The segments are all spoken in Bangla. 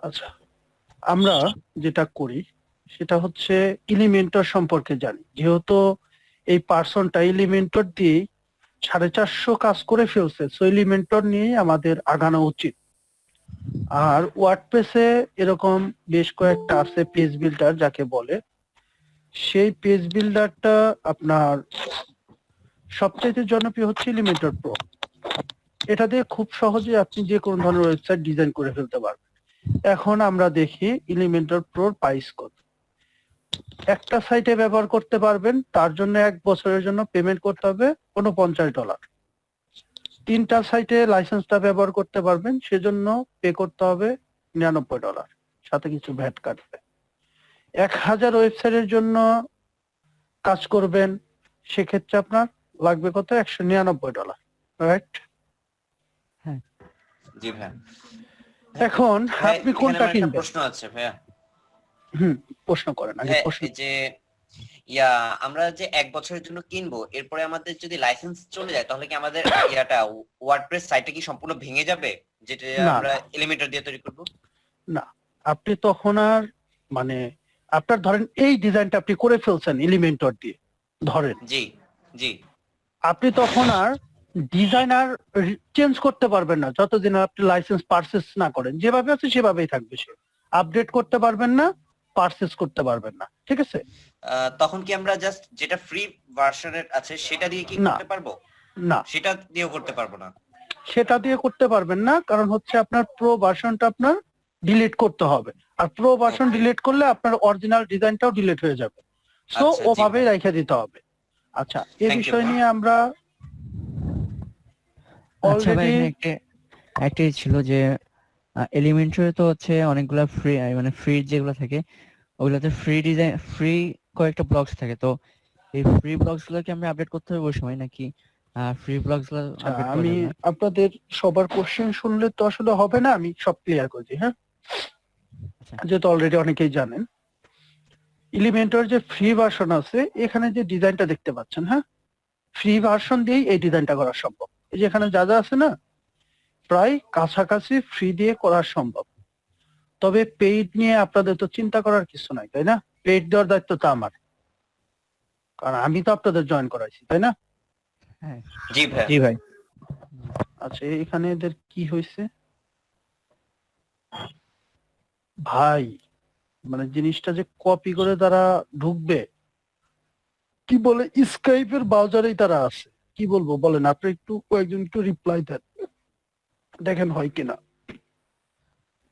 আচ্ছা, আমরা যেটা করি সেটা হচ্ছে এলিমেন্টর সম্পর্কে জানি, যেহেতু এই পার্সনটা এলিমেন্টর দিয়ে 450 কাজ করে ফেলছে, সো এলিমেন্টর নিয়েই আমাদের আগানো উচিত। আর ওয়ার্ডপ্রেসে এরকম বেশ কয়েকটা আছে পেজ বিল্ডার যাকে বলে, সেই পেজ বিল্ডারটা আপনার সবচাইতে জনপ্রিয় হচ্ছে এলিমেন্টর প্রো। এটা দিয়ে খুব সহজে আপনি যে কোনো ধরনের ওয়েবসাইট ডিজাইন করে ফেলতে পারবেন। এখন আমরা দেখি এলিমেন্টর প্রোর প্রাইস কত। একটা সাইটে ব্যবহার করতে পারবেন, তার জন্য 1 বছরের জন্য পেমেন্ট করতে হবে $49। 3টা সাইটে লাইসেন্সটা ব্যবহার করতে পারবেন, সেজন্য পে করতে হবে $99, সাথে কিছু ভ্যাট কাটবে। 1000 ওয়েবসাইটের জন্য কাজ করবেন, সেক্ষেত্রে আপনার লাগবে কত? $199, রাইট? জি ভাইয়া। এখন ভাই, আপনি এখানে কোনটা আমার একটা কিনবেন? প্রশ্ন আছে ভাইয়া। প্রশ্ন করেন আগে। হ্যাঁ, প্রশ্ন এই যে আমরা যে 1 বছরের জন্য কিনবো, এরপরে আমাদের যদি লাইসেন্স চলে যায় তাহলে কি আমাদের ওয়ার্ডপ্রেস সাইটটা কি সম্পূর্ণ ভেঙে যাবে, যেটা না আমরা না এলিমেন্টর দিয়ে তৈরি করব? না, আপনি তখন আর মানে আপনার ধরেন এই ডিজাইনটা আপনি করে ফেলছেন এলিমেন্টর দিয়ে, ধরেন জি জি। আপনি তখন আর ডিজাইনার চেঞ্জ করতে পারবেন না যতদিন আপনি লাইসেন্স পারচেজ না করেন। যেভাবে আছে সেভাবেই থাকবে, সে আপডেট করতে পারবেন না, পারচেজ করতে পারবেন না, ঠিক আছে? তখন কি আমরা জাস্ট যেটা ফ্রি ভার্সনের আছে সেটা দিয়ে কি না করতে পারবো? না, সেটা দিয়েও করতে পারবো না? সেটা দিয়ে করতে পারবেন না, কারণ হচ্ছে আপনার প্রো ভার্সনটা আপনার ডিলিট করতে হবে। আর প্রো ভার্সন Okay. ডিলিট করলে আপনার অরিজিনাল ডিজাইনটাও ডিলিট হয়ে যাবে, সো আচ্ছা, জি ওভাবেই ভাই। রেখে দিতে হবে। আচ্ছা, এই Thank you, বিষয় ভাই। নিয়ে আমরা আচ্ছা ভাই, অলরেডি এখানে একটা ছিল যে এলিমেন্টারি তো হচ্ছে অনেকগুলা ফ্রি, মানে ফ্রি যেগুলো থাকে ওগুলাতে ফ্রি ডিজাইন, ফ্রি কয়েকটা ব্লগস থাকে। তো এই ফ্রি ব্লগস গুলো কি আমরা আপডেট করতে হবে ওই সময়, নাকি ফ্রি ব্লগস গুলো আপডেট করা আমি যাবে না? আপনাদের সবার কোশ্চেন শুনলে তো আসলে হবে না, আমি সব ক্লিয়ার করে দিই। হ্যাঁ, আচ্ছা। যেহেতু অলরেডি অনেকেই জানেন, এলিমেন্টর যে ফ্রি ভার্সন আছে, এখানে যে ডিজাইনটা দেখতে পাচ্ছেন, হ্যাঁ, ফ্রি ভার্সন দিয়েই এই ডিজাইনটা করা সম্ভব। এই যে এখানে যা যা আছে না, প্রায় কাছাকাছি ফ্রি দিয়ে করা সম্ভব। তবে পেইড নিয়ে আপনাদের তো চিন্তা করার কিছু নাই, তাই না? পেইড দেওয়ার দায়িত্ব তো আমার, কারণ আমি তো আপনাদের জয়েন করাইছি, তাই না? হ্যাঁ জি ভাই। জি ভাই। আচ্ছা, এখানে এদের কি হয়েছে ভাই, মানে জিনিসটা যে কপি করে তারা ঢুকবে, কি বলে স্কাইপের ব্রাউজারেই তারা আছে। কি বলবো বলেন, আপনি একটু কয়েকজন একটু রিপ্লাই দেন, দেখেন হয় কিনা।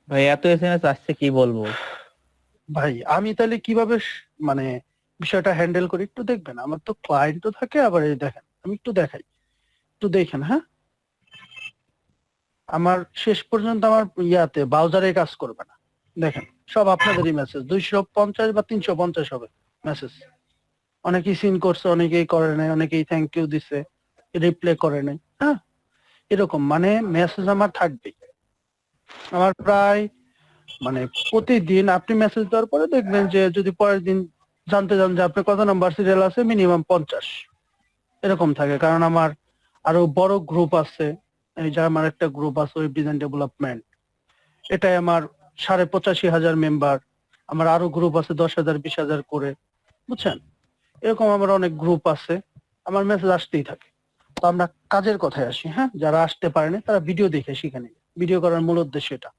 ভাই এত এসএমএস আসছে কি বলবো। ভাই আমি তাহলে কিভাবে মানে বিষয়টা হ্যান্ডেল করি একটু দেখবেন। আমার তো ক্লায়েন্টও থাকে, আবার এই দেখেন আমি একটু দেখাই, একটু দেখেন। হ্যাঁ, আমার শেষ পর্যন্ত আমার ইয়াতে ব্রাউজারে কাজ করবে না, দেখেন সব আপনাদেরই মেসেজ, 250 বা 350 হবে মেসেজ। অনেকেই সিন করছে, অনেকেই করে নাই, অনেকেই থ্যাংক ইউ দিছে, রিপ্লাই করে নাই। হ্যাঁ, এরকম মানে মেসেজ আমার থাকবেই। আমার প্রায় মানে প্রতিদিন আপনি মেসেজ দেওয়ার পরে দেখবেন যে যদি পরের দিন জানতে চান যে আপনি কত নাম্বার সিরিয়াল আছে, মিনিমাম 50 এরকম থাকে। কারণ আমার আরো বড় গ্রুপ আছে, এই যে আমার একটা গ্রুপ আছে ওয়েব ডিজাইন ডেভেলপমেন্ট, এটাই আমার 85,500 মেম্বার। আমার আরো গ্রুপ আছে 10,000 20,000 করে, বুঝছেন? এরকম আমার অনেক গ্রুপ আছে, আমার মেসেজ আসতেই থাকে। তো আমরা কাজের কথায় আসি। হ্যাঁ, যারা আসতে পারেনি তারা ভিডিও দেখে শিখে নেবে, ভিডিও করার মূল উদ্দেশ্য এটা।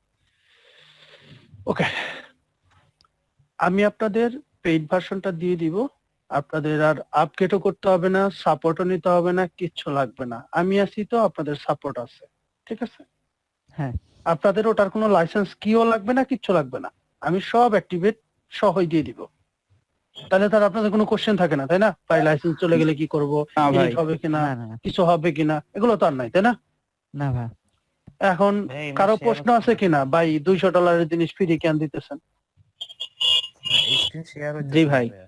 ওকে, আমি আপনাদের পেইড ভার্সনটা দিয়ে দিব, আপনাদের আর আপগ্রেডও করতে হবে না, সাপোর্টও নিতে হবে না, কিচ্ছু লাগবে না। আমি আছি তো, আপনাদের সাপোর্ট আছে, ঠিক আছে? হ্যাঁ। আপনাদের ওটার কোনো লাইসেন্স কিও লাগবে না, কিচ্ছু লাগবে না, আমি সব অ্যাক্টিভেট সহই দিয়ে দিব। তাহলে তার আপনাদের কোনো কোশ্চেন থাকে না, তাই না? ভাই লাইসেন্স চলে গেলে কি করব, না ভাই। এডিট হবে কিনা, না না কিছু হবে কিনা, এগুলো তো আর নাই, তাই না? না ভাই। এখন কারো প্রশ্ন আছে কিনা, ভাই $200 জিনিস ফ্রি কেন দিতেছেন? স্ক্রিন শেয়ার হইতেছে জি না ভাই। ভাইয়া।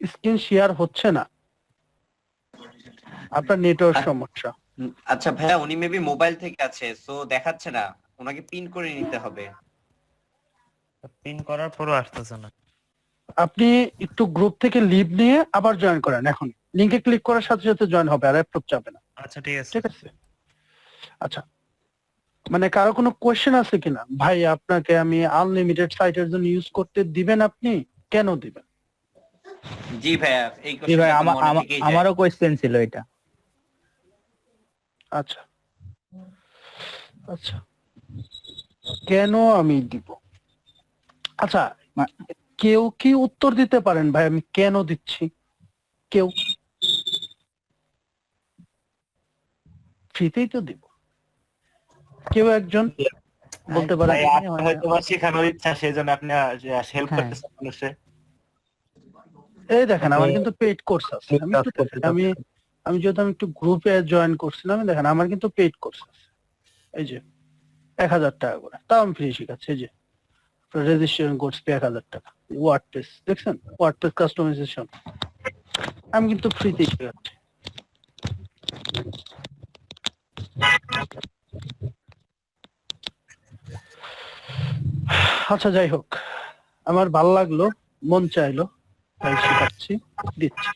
স্ক্রিন শেয়ার হচ্ছে না, আপনার নেটওয়ার্ক সমস্যা। আচ্ছা ভাইয়া, উনি মেবি মোবাইল থেকে আছে, সো দেখাচ্ছে না, ওনাকে পিন করে নিতে হবে। পিন করার পরও আসতেছে না। আপনি একটু গ্রুপ থেকে লিভ নিয়ে আবার জয়েন করেন, এখন লিংকে ক্লিক করার সাথে সাথে জয়েন হবে, আর অ্যাপ্রুভ যাবে না, আচ্ছা ঠিক আছে। ঠিক আছে? আচ্ছা, মানে কারো কোনো কোয়েশ্চেন আছে কিনা? ভাই আপনাকে আমি আনলিমিটেড সাইটের জন্য ইউজ করতে দিবেন, আপনি কেন দিবেন? জি ভাইয়া, এই জি ভাই, কোশ্চেনটা তো মনে থেকেই যায়। আমারও কোয়েশ্চেন ছিল এটা। আচ্ছা আচ্ছা, কেন আমি দিব? আচ্ছা, মা- কেউ কি উত্তর দিতে পারেন ভাই আমি কেন দিচ্ছি? কেউ? ফ্রিতেই তো দিব, কেউ একজন বলতে পারেন? ভাই আপনার হয়তো বা শেখানোর ইচ্ছা, সেই জন্য আপনি হেল্প হ্যাঁ। করতেছেন মানুষে। এই দেখেন আমার কিন্তু পেইড কোর্স আছে, আমি একটু দেখেন, আমি যেহেতু আমি একটু গ্রুপে জয়েন করছিলাম, দেখেন আমার কিন্তু পেইড কোর্স আছে, এই যে 1000 টাকা করে, তাও আমি ফ্রি শিখাচ্ছি। এই যে রেজিস্ট্রেশন কোর্স পে 1000 টাকা, ওয়ার্ডপ্রেস দেখছেন, ওয়ার্ডপ্রেস কাস্টমাইজেশন আমি কিন্তু ফ্রিতেই শেখাচ্ছি। আচ্ছা যাই হোক, আমার ভালো লাগলো, মন চাইলো, তাই শেখাচ্ছি, দিচ্ছি।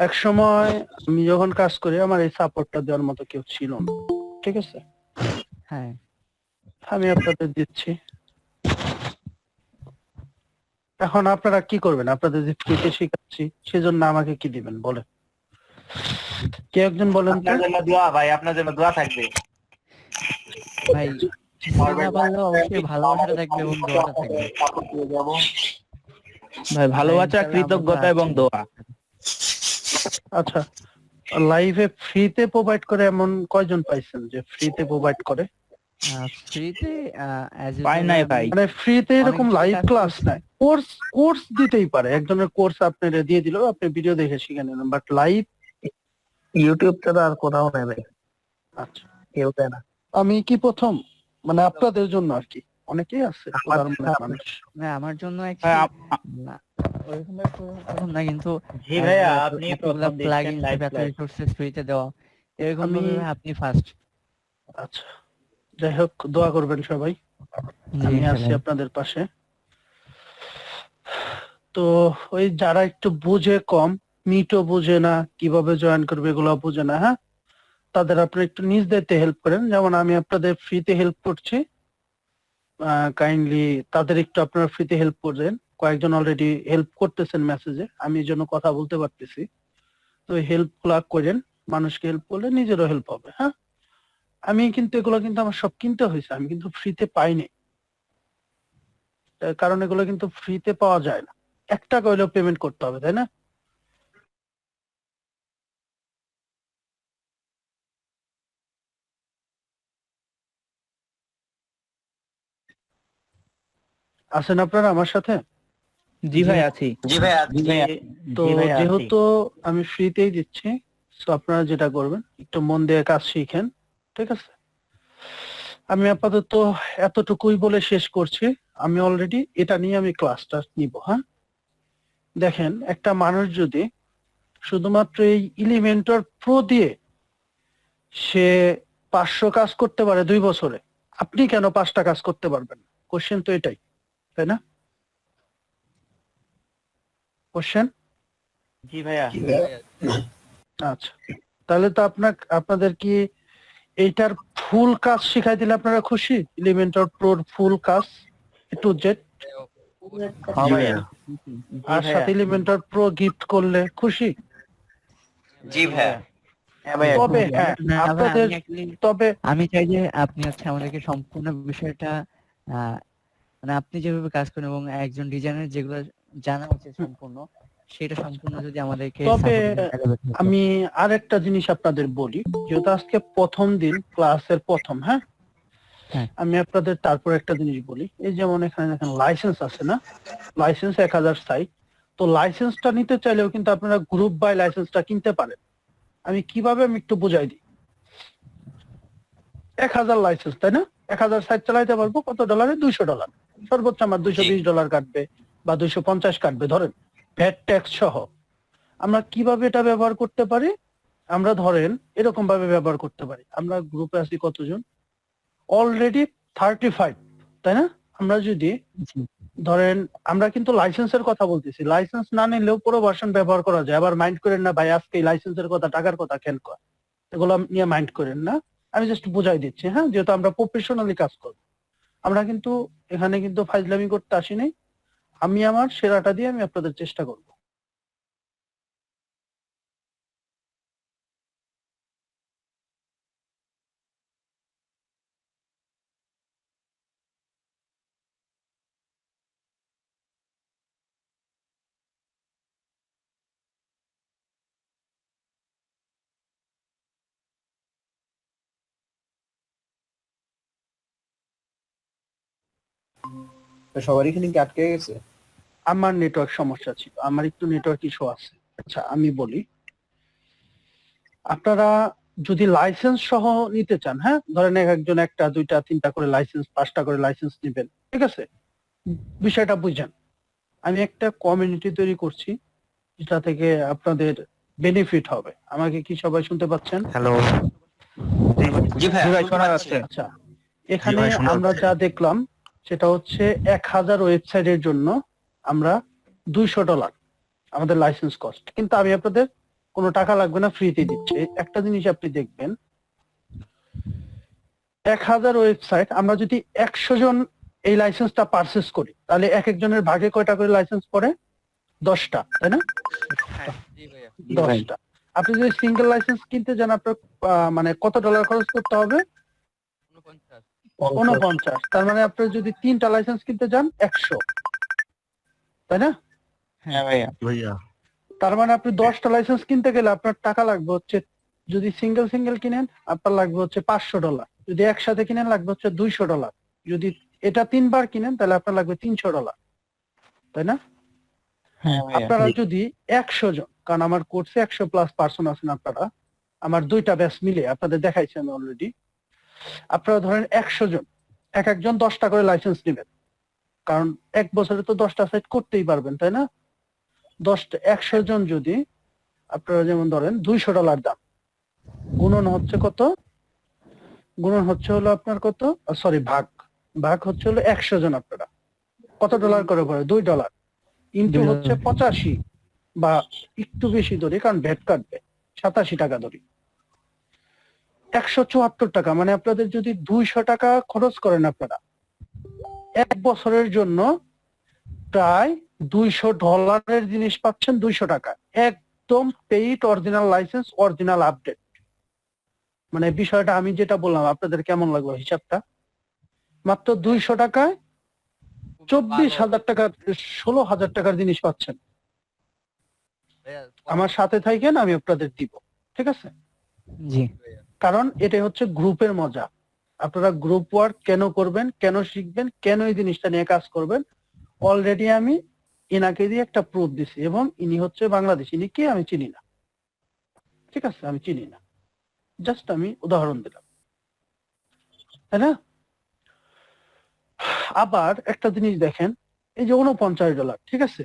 এক সময় আমি যখন কাজ করি আমার এই সাপোর্টটা দেওয়ার মতো কেউ ছিল না, ঠিক আছে, হ্যাঁ, আমি আপনাদের দিচ্ছি। এখন আপনারা কি করবেন? আপনাদের যে ফ্রিতে শেখাচ্ছি সেজন্য আমাকে কি দিবেন বলেন, কে একজন বলেন তো? আপনার জন্য দোয়া ভাই, আপনার জন্য দোয়া থাকবে। ভাই শিখতে না পারলেও অবশ্যই ভালোবাসাটা থাকবে এবং দোয়াটা থাকবে। ভাই ভালোবাসা, ইনশাআল্লাহ কৃতজ্ঞতা এবং দোয়া। আচ্ছা, লাইভে ফ্রিতে প্রোভাইড করে এমন কয়জন পাইছেন যে ফ্রিতে প্রোভাইড করে? ফ্রিতে পাই নাই ভাই। মানে ফ্রিতে এরকম অনেক লাইভ কাজ ক্লাস করছি। নাই, কোর্স কোর্স দিতেই পারে, একজনের কোর্স আপনারা দিয়ে দিল, আপনি ভিডিও দেখে শিখে নেন, বাট লাইভ ইউটিউব ছাড়া আর কোথাও নেই ভাই, আচ্ছা কেউ দেয় না। আমি কি প্রথম? মানে আপনাদের জন্য আর কি, অনেকেই আছে উদার মনের মানুষ। না আমার জন্য ভাই, actually না, ওইরকম ভাবে প্রথম না, কিন্তু জি ভাইয়া, আপনি প্রথম প্লাগইন লাইভ এত ক্লাস। রিসোর্সেস ফ্রিতে দেওয়া, এরকম আমি ভাবে আপনি ফার্স্ট। আচ্ছা যাই হোক, দোয়া করবেন সবাই, আমি আছি আপনাদের পাশে। তো ওই যারা একটু বুঝে কম, মিটও বুঝে না, কিভাবে জয়েন করবে এগুলো বুঝে না, হ্যাঁ, তাদের আপনারা একটু নিজ দায়িত্বে হেল্প করেন, যেমন আমি আপনাদের ফ্রিতে হেল্প করছি, কাইন্ডলি তাদের একটু আপনারা ফ্রিতে হেল্প করবেন। কয়েকজন অলরেডি হেল্প করতেছেন মেসেজে, আমি এই জন্য কথা বলতে পারতেছি, তো হেল্প গুলা করেন, মানুষকে হেল্প করলে নিজেরও হেল্প হবে। হ্যাঁ, আমি কিন্তু এগুলো কিন্তু আমার সব কিনতে হয়েছে, আমি কিন্তু ফ্রিতে পাইনি, তার কারণ এগুলো কিন্তু ফ্রিতে পাওয়া যায় না, 1 টাকা হইলেও পেমেন্ট করতে হবে, তাই না? আছেন আপনারা আমার সাথে? জি ভাই আছি। জি ভাইয়া, জি ভাইয়া, তো জি ভাইয়া আছি। যেহেতু আমি ফ্রিতেই দিচ্ছি, তো আপনারা যেটা করবেন একটু মন দিয়ে কাজ শিখেন, ঠিক আছে? আমি আপাতত এতটুকুই বলে শেষ করছি, আমি অলরেডি এটা নিয়ে আমি ক্লাসটা নিব। হ্যাঁ, দেখেন একটা মানুষ যদি শুধুমাত্র এই এলিমেন্টর প্রো দিয়ে সে 500 কাজ করতে পারে 2 বছরে, আপনি কেন 5টা কাজ করতে পারবেন? কোশ্চেন তো এটাই, তাই না? কোশ্চেন? জি ভাইয়া। আচ্ছা, তাহলে তো আপনাদের কি এইটার ফুল কাজ শিখাই দিলে আপনারা খুশি? এলিমেন্টর প্রোর ফুল কাজ টু জেড, হ্যাঁ ভাইয়া, আর সাথে এলিমেন্টর প্রো গিফট করলে খুশি? জি ভাইয়া। হ্যাঁ ভাইয়া, তবে খুবই। হ্যাঁ, না ভাই, আপনাদের আমি actually তবে আমি চাই যে আপনি আমাদেরকে সম্পূর্ণ বিষয়টা মানে আপনি যেভাবে কাজ করেন এবং একজন ডিজাইনার যেগুলো জানা উচিত সম্পূর্ণ, সেটা সম্পূর্ণ যদি আমাদেরকে তবে support করেন তাহলে better হতো। আমি আরেকটা জিনিস আপনাদের বলি, যেহেতু আজকে প্রথম দিন, ক্লাসের প্রথম, হ্যাঁ, হ্যাঁ। আমি আপনাদের তারপর একটা জিনিস বলি, এই যেমন এখানে দেখেন লাইসেন্স আছে না, লাইসেন্স 1000 সাইট, তো লাইসেন্সটা নিতে চাইলেও কিন্তু আপনারা গ্রুপ বাই লাইসেন্সটা কিনতে পারেন। আমি কিভাবে আমি একটু বুঝাই দিই। 1000 লাইসেন্স, তাই না? 1000 সাইট চালাইতে পারবো কত ডলারে? $200, সর্বোচ্চ আমার $220 কাটবে বা 250 কাটবে ধরেন, ভ্যাট ট্যাক্স সহ। আমরা কিভাবে এটা ব্যবহার করতে পারি? আমরা ধরেন এরকম ভাবে ব্যবহার করতে পারি, আমরা গ্রুপে আছি কতজন, অলরেডি 35, তাই না? আমরা যদি জি। ধরেন, আমরা কিন্তু লাইসেন্সের কথা বলতেছি, লাইসেন্স না নিলেও পুরো ভার্সন ব্যবহার করা যায়। আবার মাইন্ড করেন না ভাই, আজকে লাইসেন্সের কথা, টাকার কথা কেন কর, এগুলো নিয়ে মাইন্ড করেন না। আমি জাস্ট বুঝাই দিচ্ছি, হ্যাঁ, যেহেতু আমরা প্রফেশনালি কাজ করব। আমরা কিন্তু এখানে কিন্তু ফাইজলামি করতে আসিনি। আমি আমার সেরাটা দিয়ে আমি আপনাদের চেষ্টা করব। সবারই এখানে কি আটকে গেছে? আমার নেটওয়ার্ক সমস্যা ছিল, আমার একটু নেটওয়ার্ক ইস্যু আছে। আচ্ছা আমি বলি, আপনারা যদি লাইসেন্স সহ নিতে চান, হ্যাঁ, ধরেন একজন একটা দুইটা তিনটা করে লাইসেন্স, পাঁচটা করে লাইসেন্স নেবেন, ঠিক আছে, বিষয়টা বুঝেন। আমি একটা কমিউনিটি তৈরি করছি যেটা থেকে আপনাদের বেনিফিট হবে। আমাকে কি সবাই শুনতে পাচ্ছেন? হ্যালো। জি ভাই, ভাই, শুনতে শোনা পাচ্ছি। যাচ্ছে। আচ্ছা, এখানে আমরা যা দেখলাম সেটা হচ্ছে 1000 ওয়েবসাইটের জন্য আমরা $200 আমাদের লাইসেন্স কস্ট, কিন্তু আমি আপনাদের কোনো টাকা লাগবে না, ফ্রিতে দিচ্ছি। একটা জিনিস আপনি দেখবেন, 1000 ওয়েবসাইট আমরা যদি 100 জন এই লাইসেন্সটা পারচেস করি, তাহলে এক একজনের ভাগে কয়টা করে লাইসেন্স পড়ে? 10টা, তাই না? 10টা। আপনি যদি সিঙ্গেল লাইসেন্স কিনতে যান, আপনার মানে কত ডলার খরচ করতে হবে? 49। তার মানে আপনি যদি 3টা লাইসেন্স কিনতে যান 100, তাই না? হ্যাঁ ভাইয়া। তার মানে আপনি 10টা লাইসেন্স কিনতে গেলে আপনার টাকা লাগবে হচ্ছে, যদি সিঙ্গেল সিঙ্গেল কিনেন আপনার লাগবে হচ্ছে $500, যদি একসাথে কিনেন লাগবে হচ্ছে $200, যদি এটা 3বার কিনেন তাহলে আপনার লাগবে $300, তাই না? হ্যাঁ ভাইয়া। আপনারা যদি 100 জন, কারণ আমার কোর্সে 100+ পার্সন আছেন আপনারা, আমার 2টা ব্যাচ মিলে আপনাদের দেখাইছি আমি অলরেডি। আপনারা ধরেন 100 জন, এক একজন 10টা করে লাইসেন্স নেবেন, কারণ এক বছরে তো 10টা সাইট করতেই পারবেন, তাই না? 100 জন যদি আপনারা যেমন ধরেন $200 দাম, গুণন হচ্ছে কত? গুণন হচ্ছে হলো আপনার কত, সরি, ভাগ হচ্ছে হলো 100 জন, আপনারা কত ডলার করে পড়ে? $2 ইন্টু $2 হচ্ছে 85 বা একটু বেশি ধরি, কারণ ভ্যাট কাটবে, 87 টাকা ধরি, 174 টাকা। মানে আপনাদের যদি 200 টাকা খরচ করেন আপনারা এক বছরের জন্য, প্রায় $200 জিনিস পাচ্ছেন 200 টাকা, একদম paid original licence, original update. মানে বিষয়টা আমি যেটা বললাম আপনাদের কেমন লাগলো হিসাবটা? মাত্র 200 টাকায় 24,000 টাকার, 16,000 টাকার জিনিস পাচ্ছেন। আমার সাথে থাকেন, আমি আপনাদের দিব, ঠিক আছে? জি। কারণ এটাই হচ্ছে গ্রুপের মজা। আপনারা গ্রুপ ওয়ার্ক কেন করবেন, কেন শিখবেন, কেন এই জিনিসটা নিয়ে কাজ করবেন, অলরেডি আমি ইনাকে দিয়ে একটা প্রুফ দিছি, এবং ইনি হচ্ছে বাংলাদেশ। ইনি কে আমি চিনি না, ঠিক আছে, আমি চিনি না, জাস্ট আমি উদাহরণ দিলাম, তাই না? আবার একটা জিনিস দেখেন, এই যে $49, ঠিক আছে,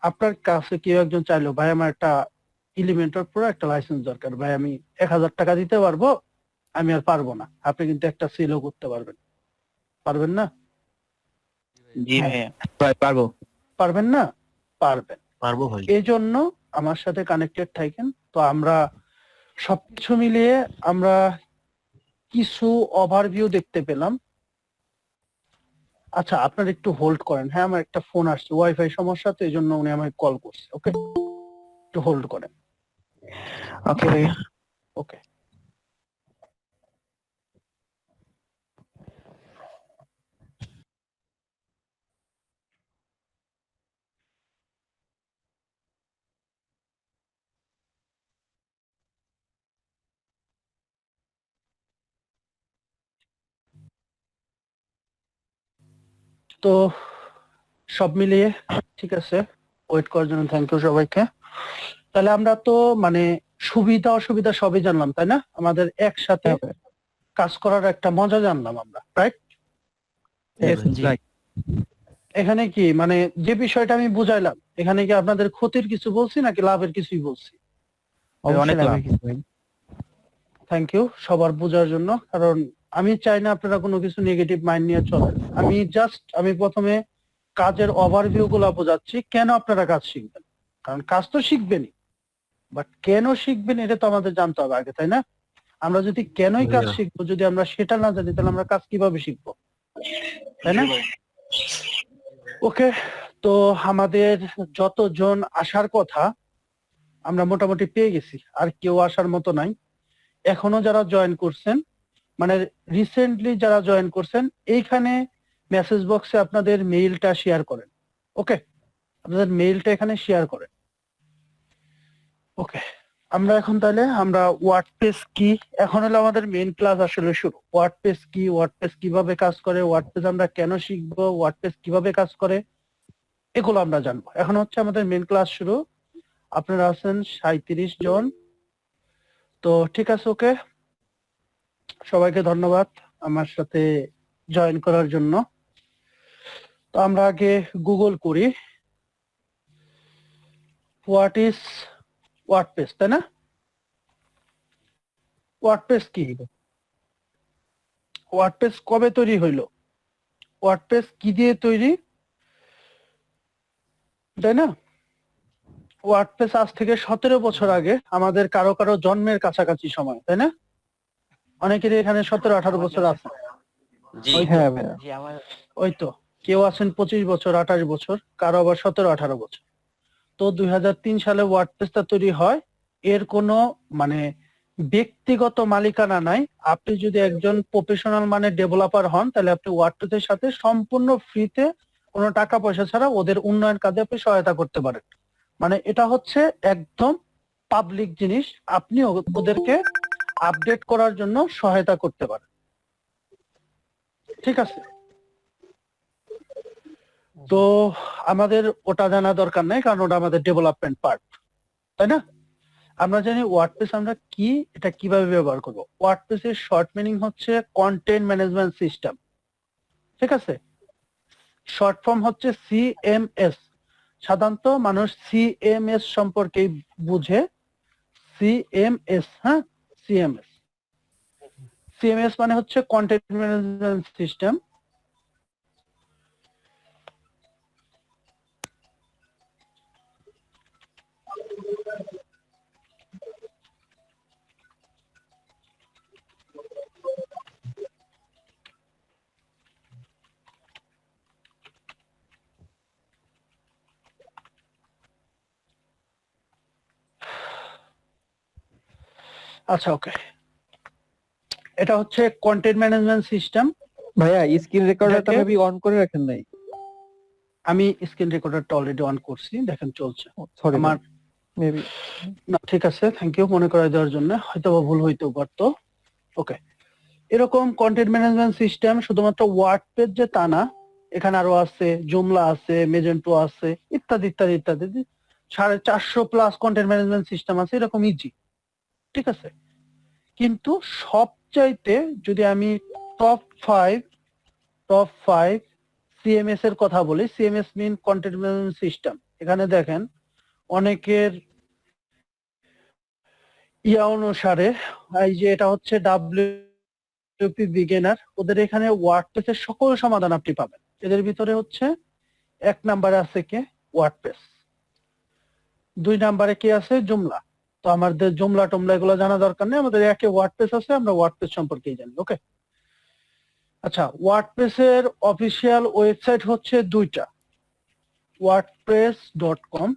আপনার কাছে কেউ একজন চাইলো, ভাই আমার একটা এলিমেন্টর প্রো একটা লাইসেন্স দরকার, ভাই আমি 1000 টাকা দিতে পারবো? আমি আর পারবো না। আপনি কিন্তু একটা সেলও করতে পারবেন, পারবেন না? জি ভাইয়া। পারবো। পারবেন না? পারবেন। পারবো ভাই। এই জন্য আমার সাথে কানেক্টেড থাকেন। তো আমরা সবকিছু মিলিয়ে আমরা কিছু ওভারভিউ দেখতে পেলাম। আচ্ছা আপনার একটু হোল্ড করেন, হ্যাঁ, আমার একটা ফোন আসছে, ওয়াইফাই সমস্যা, তো এই জন্য উনি আমাকে কল করছে। ওকে, একটু হোল্ড করেন। ওকে ভাইয়া। ওকে। তো সব মিলিয়ে ঠিক আছে, ওয়েট করার জন্য থ্যাংক ইউ সবাইকে। তাহলে আমরা তো মানে সুবিধা অসুবিধা সবই জানলাম, তাই না? আমাদের একসাথে কাজ করার একটা মজা জানলাম আমরা, রাইট? জি। এখানে কি মানে যে বিষয়টা আমি বুঝাইলাম, এখানে কি আপনাদের ক্ষতির কিছু বলছি নাকি লাভের কিছুই বলছি? অবশ্যই অনেক লাভের লাভ। কিছু ভাই। থ্যাংক ইউ সবার বোঝার জন্য, কারণ আমি চাই না আপনারা কোনো কিছু নেগেটিভ মাইন্ড নিয়ে চলেন। আমি প্রথমে কাজের ওভারভিউ গুলা বোঝাচ্ছি, কেন আপনারা কাজ শিখবেন, কারণ কাজ তো শিখবেনই, বাট কেন শিখবেন এটা তো আমাদের জানতে হবে আগে, তাই না? আমরা যদি কেনই কাজ ভাইয়া। শিখবো যদি আমরা সেটা না জানি তাহলে আমরা কাজ কিভাবে শিখবো, তাই না? ওকে, তো আমাদের যতজন আসার কথা আমরা মোটামুটি পেয়ে গেছি, আর কেউ আসার মতো নাই। এখনো যারা জয়েন করছেন, মানে রিসেন্টলি যারা জয়েন করছেন, এইখানে মেসেজ বক্সে আপনাদের মেইলটা শেয়ার করেন। ওকে, আপনাদের মেইলটা এখানে শেয়ার করেন। ওকে, আমরা এখন তাহলে আমরা ওয়ার্ডপ্রেস কি, এখন হলো আমাদের মেইন ক্লাস আসলে শুরু। ওয়ার্ডপ্রেস কি, ওয়ার্ডপ্রেস কিভাবে কাজ করে, ওয়ার্ডপ্রেস আমরা কেন শিখবো, ওয়ার্ডপ্রেস কিভাবে কাজ করে, এগুলো আমরা জানবো। এখন হচ্ছে আমাদের মেইন ক্লাস শুরু। আপনারা আছেন 37 জন, তো ঠিক আছে। ওকে, সবাইকে ধন্যবাদ আমার সাথে জয়েন করার জন্য। তো আমরা আগে গুগল করি হোয়াট ইজ ওয়ার্ডপ্রেস, তাই না? ওয়ার্ডপ্রেস কি, ওয়ার্ডপ্রেস কবে তৈরি হইলো, ওয়ার্ডপ্রেস কি দিয়ে তৈরি, তাই না? ওয়ার্ডপ্রেস আজ থেকে 17 বছর আগে, আমাদের কারো কারো জন্মের কাছাকাছি সময়, তাই না? অনেকেরই এখানে 17-18 বছর আছে। জি ওই তো, হ্যাঁ ভাইয়া। ওই তো কেউ আছেন 25 বছর, 28 বছর, কারো আবার 17-18 বছর। তো 2003 সালে ওয়ার্ডপ্রেসটা তৈরি হয়। এর কোনো মানে ব্যক্তিগত মালিকানা নাই। আপনি যদি একজন প্রফেশনাল মানে ডেভেলপার হন তাহলে আপনি ওয়ার্ডপ্রেসের সাথে সম্পূর্ণ ফ্রিতে কোনো টাকা পয়সা ছাড়া ওদের উন্নয়ন কাজে আপনি সহায়তা করতে পারেন। মানে এটা হচ্ছে একদম পাবলিক জিনিস, আপনি ওদেরকে আপডেট করার জন্য সহায়তা করতে পারেন। ঠিক আছে, তো আমাদের ওটা জানা দরকার নাই, কারণ ওটা আমাদের ডেভেলপমেন্ট পার্ট, তাই না? আমরা জানি ওয়ার্ডপ্রেস আমরা কি, এটা কিভাবে ব্যবহার করব। ওয়ার্ডপ্রেস এর শর্ট মিনিং হচ্ছে কন্টেন্ট ম্যানেজমেন্ট সিস্টেম। ঠিক আছে, শর্ট ফর্ম হচ্ছে সিএমএস। সাধারণত মানুষ সিএমএস সম্পর্কে বুঝে, সিএমএস, হ্যাঁ, সিএমএস। সিএমএস মানে হচ্ছে কন্টেন্ট ম্যানেজমেন্ট সিস্টেম। আচ্ছা, ওকে, এটা হচ্ছে কন্টেন্ট ম্যানেজমেন্ট সিস্টেম। ভাইয়া স্ক্রিন রেকর্ডারটা এটাকে- মেবি অন করে রাখেন নাই। আমি স্ক্রিন রেকর্ডারটা অলরেডি অন করছি, দেখেন চলছে সরি আমার। মেবি। না, ঠিক আছে, থ্যাংক ইউ মনে করাই দেওয়ার জন্য, হয়তো বা ভুল হইতেও পারতো। ওকে, এরকম কন্টেন্ট ম্যানেজমেন্ট সিস্টেম শুধুমাত্র ওয়ার্ডপ্রেস যে তা না, এখানে আরো আছে, জুমলা আছে, মেজেন্টো আছে, ইত্যাদি ইত্যাদি ইত্যাদি। 450+ কন্টেন্ট ম্যানেজমেন্ট সিস্টেম আছে, এরকম ইজি। ঠিক আছে, কিন্তু সবচাইতে যদি আমি টপ ফাইভ সিএমএস এর কথা বলি, সিএমএস মিন কন্টেন্ট ম্যানেজমেন্ট সিস্টেম। এখানে দেখেন অনেকের ইয়া অনুসারে, এই যে এটা হচ্ছে ডাব্লিউপি বিগিনার, ওদের এখানে ওয়ার্ডপ্রেসের সকল সমাধান আপনি পাবেন। এদের ভিতরে হচ্ছে 1 নম্বরে আছে কে, ওয়ার্ডপ্রেস। 2 নম্বরে কি আছে, জুমলা। তো আমাদের জুমলা টুমলা এগুলো জানা দরকার নেই, আমাদের একে ওয়ার্ডপ্রেস আছে, আমরা ওয়ার্ডপ্রেস সম্পর্কেই জানি। ওকে, আচ্ছা, ওয়ার্ডপ্রেসের অফিসিয়াল ওয়েবসাইট হচ্ছে 2টা, wordpress.com,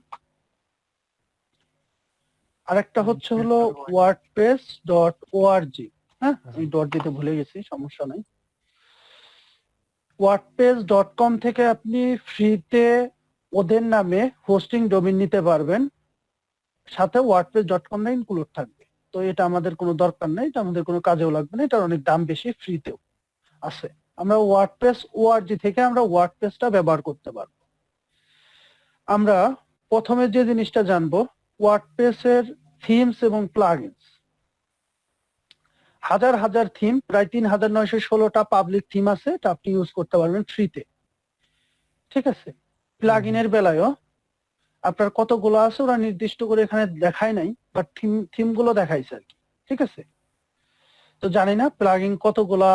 আরেকটা হচ্ছে হলো wordpress.org। হ্যাঁ, আমি ডট দিতে ভুলে গেছি, সমস্যা নাই। wordpress.com থেকে আপনি ফ্রিতে ওদের নামে হোস্টিং ডোমেইন নিতে পারবেন, সাথে wordpress.com না ইনক্লুড থাকবে। তো এটা আমাদের কোনো দরকার নেই, এটা আমাদের কোনো কাজেও লাগবে না, এটার অনেক দাম বেশি, ফ্রিতেও আছে। আমরা wordpress.org থেকে আমরা ওয়ার্ডপ্রেসটা ব্যবহার করতে পারবো। আমরা প্রথমে যে জিনিসটা জানবো, ওয়ার্ডপ্রেসের থিমস এবং প্লাগইনস। হাজার হাজার থিম, প্রায় 3916টা পাবলিক থিম আছে, এটা আপনি ইউজ করতে পারবেন ফ্রিতে। ঠিক আছে, প্লাগইনের বেলায়ও আপনার কতগুলো আছে ওরা নির্দিষ্ট করে এখানে দেখায় নাই, বাট থিম গুলো দেখাইছে আর কি। ঠিক আছে, তো জানি না প্লাগইন কতগুলা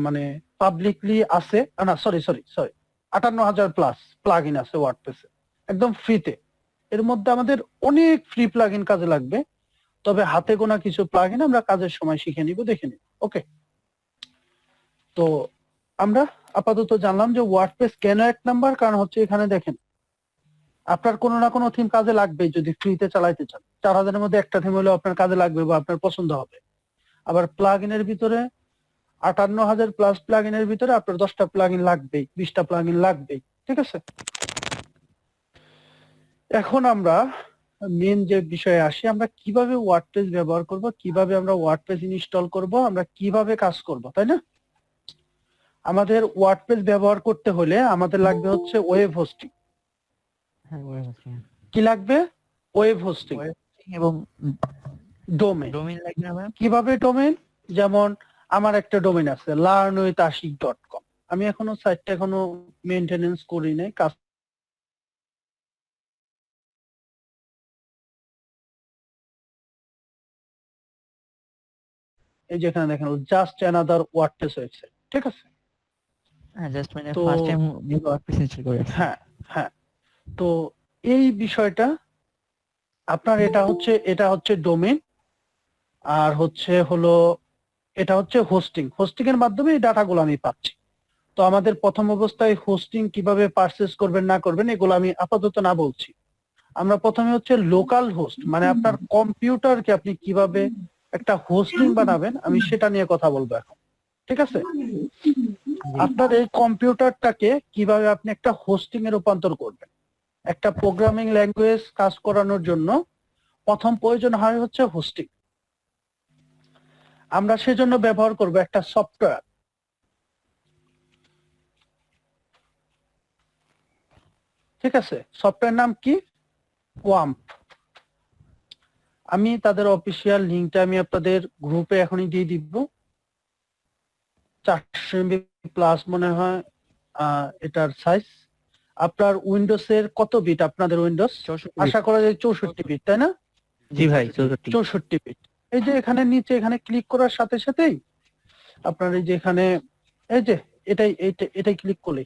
মানে পাবলিকলি আছে, না সরি 58,000+ প্লাগইন আছে ওয়ার্ডপ্রেসে একদম ফ্রিতে। এর মধ্যে আমাদের অনেক ফ্রি প্লাগইন কাজে লাগবে, তবে হাতে গোনা কিছু প্লাগইন আমরা কাজের সময় শিখে নিব, দেখে নিব। ওকে, তো আমরা আপাতত জানলাম যে ওয়ার্ডপ্রেস কেন 1 নাম্বার, কারণ হচ্ছে এখানে দেখেন আপনার কোনো না কোনো থিম কাজে লাগবে যদি ফ্রিতে চালাইতে চান। 4000 এর মধ্যে একটা থিম হলেও আপনার কাজে লাগবে বা আপনার পছন্দ হবে। আবার প্লাগইনের ভিতরে 58,000 প্লাস প্লাগইনের ভিতরে আপনার 10টা প্লাগইন লাগবেই, 20টা প্লাগইন লাগবেই, ঠিক আছে? এখন আমরা মেন যে বিষয়ে আসি, আমরা কিভাবে ওয়ার্ডপ্রেস ব্যবহার করব, কিভাবে আমরা ওয়ার্ডপ্রেস ইনস্টল করব, আমরা কিভাবে কাজ করব, তাই না? আমাদের ওয়ার্ডপ্রেস ব্যবহার করতে হলে আমাদের লাগবে হচ্ছে ওয়েব হোস্টিং। হ্যাঁ ওয়েব হোস্টিং কি লাগবে? ওয়েব হোস্টিং এবং ডোমেইন। ডোমেইন লাগবে না ভাই? কিভাবে ডোমেইন? যেমন আমার একটা ডোমেইন আছে learnwithashik.com, আমি এখনো সাইটটা মেইনটেনেন্স করি নাই, কাজ এই যেখানে দেখেন জাস্ট অ্যানাদার ওয়ার্ডপ্রেস ওয়েবসাইট, ঠিক আছে? হ্যাঁ জাস্ট মানে তো- ফার্স্ট টাইম ওয়ার্ডপ্রেস ইনস্টল করে রাখছি। হ্যাঁ হ্যাঁ, তো এই বিষয়টা আপনার এটা হচ্ছে ডোমেইন, আর এটা হচ্ছে হোস্টিং। হোস্টিং এর মাধ্যমে এই ডাটাগুলো আমি পাচ্ছি। তো আমাদের প্রথম অবস্থায় হোস্টিং কিভাবে পারচেজ করবেন না করবেন এগুলো আমি আপাতত না বলছি। আমরা প্রথমে হচ্ছে লোকাল হোস্ট, মানে আপনার কম্পিউটারকে আপনি কিভাবে একটা হোস্টিং বানাবেন আমি সেটা নিয়ে কথা বলবো এখন, ঠিক আছে? আপনার এই কম্পিউটারটাকে কিভাবে আপনি একটা হোস্টিং এ রূপান্তর করবেন। একটা প্রোগ্রামিং ল্যাঙ্গুয়েজ কাজ করানোর জন্য প্রথম প্রয়োজন হয় হচ্ছে হোস্টিং। আমরা সেজন্য ব্যবহার করব একটা সফটওয়্যার, ঠিক আছে? সফটওয়্যার নাম কি? ওয়াম্প। আমি তাদের অফিসিয়াল লিংকটা আমি আপনাদের গ্রুপে এখনই দিয়ে দিব। 400 MB প্লাস মনে হয় এটার সাইজ। আপনার উইন্ডোজের কত বিট? আপনাদের উইন্ডোজ 64 আশা করা যায় 64 বিট, তাই না? জি ভাই 64। 64 বিট। এই যে এখানে নিচে এখানে ক্লিক করার সাথে সাথেই আপনার এই যে এখানে এই যে এটাই ক্লিক করলে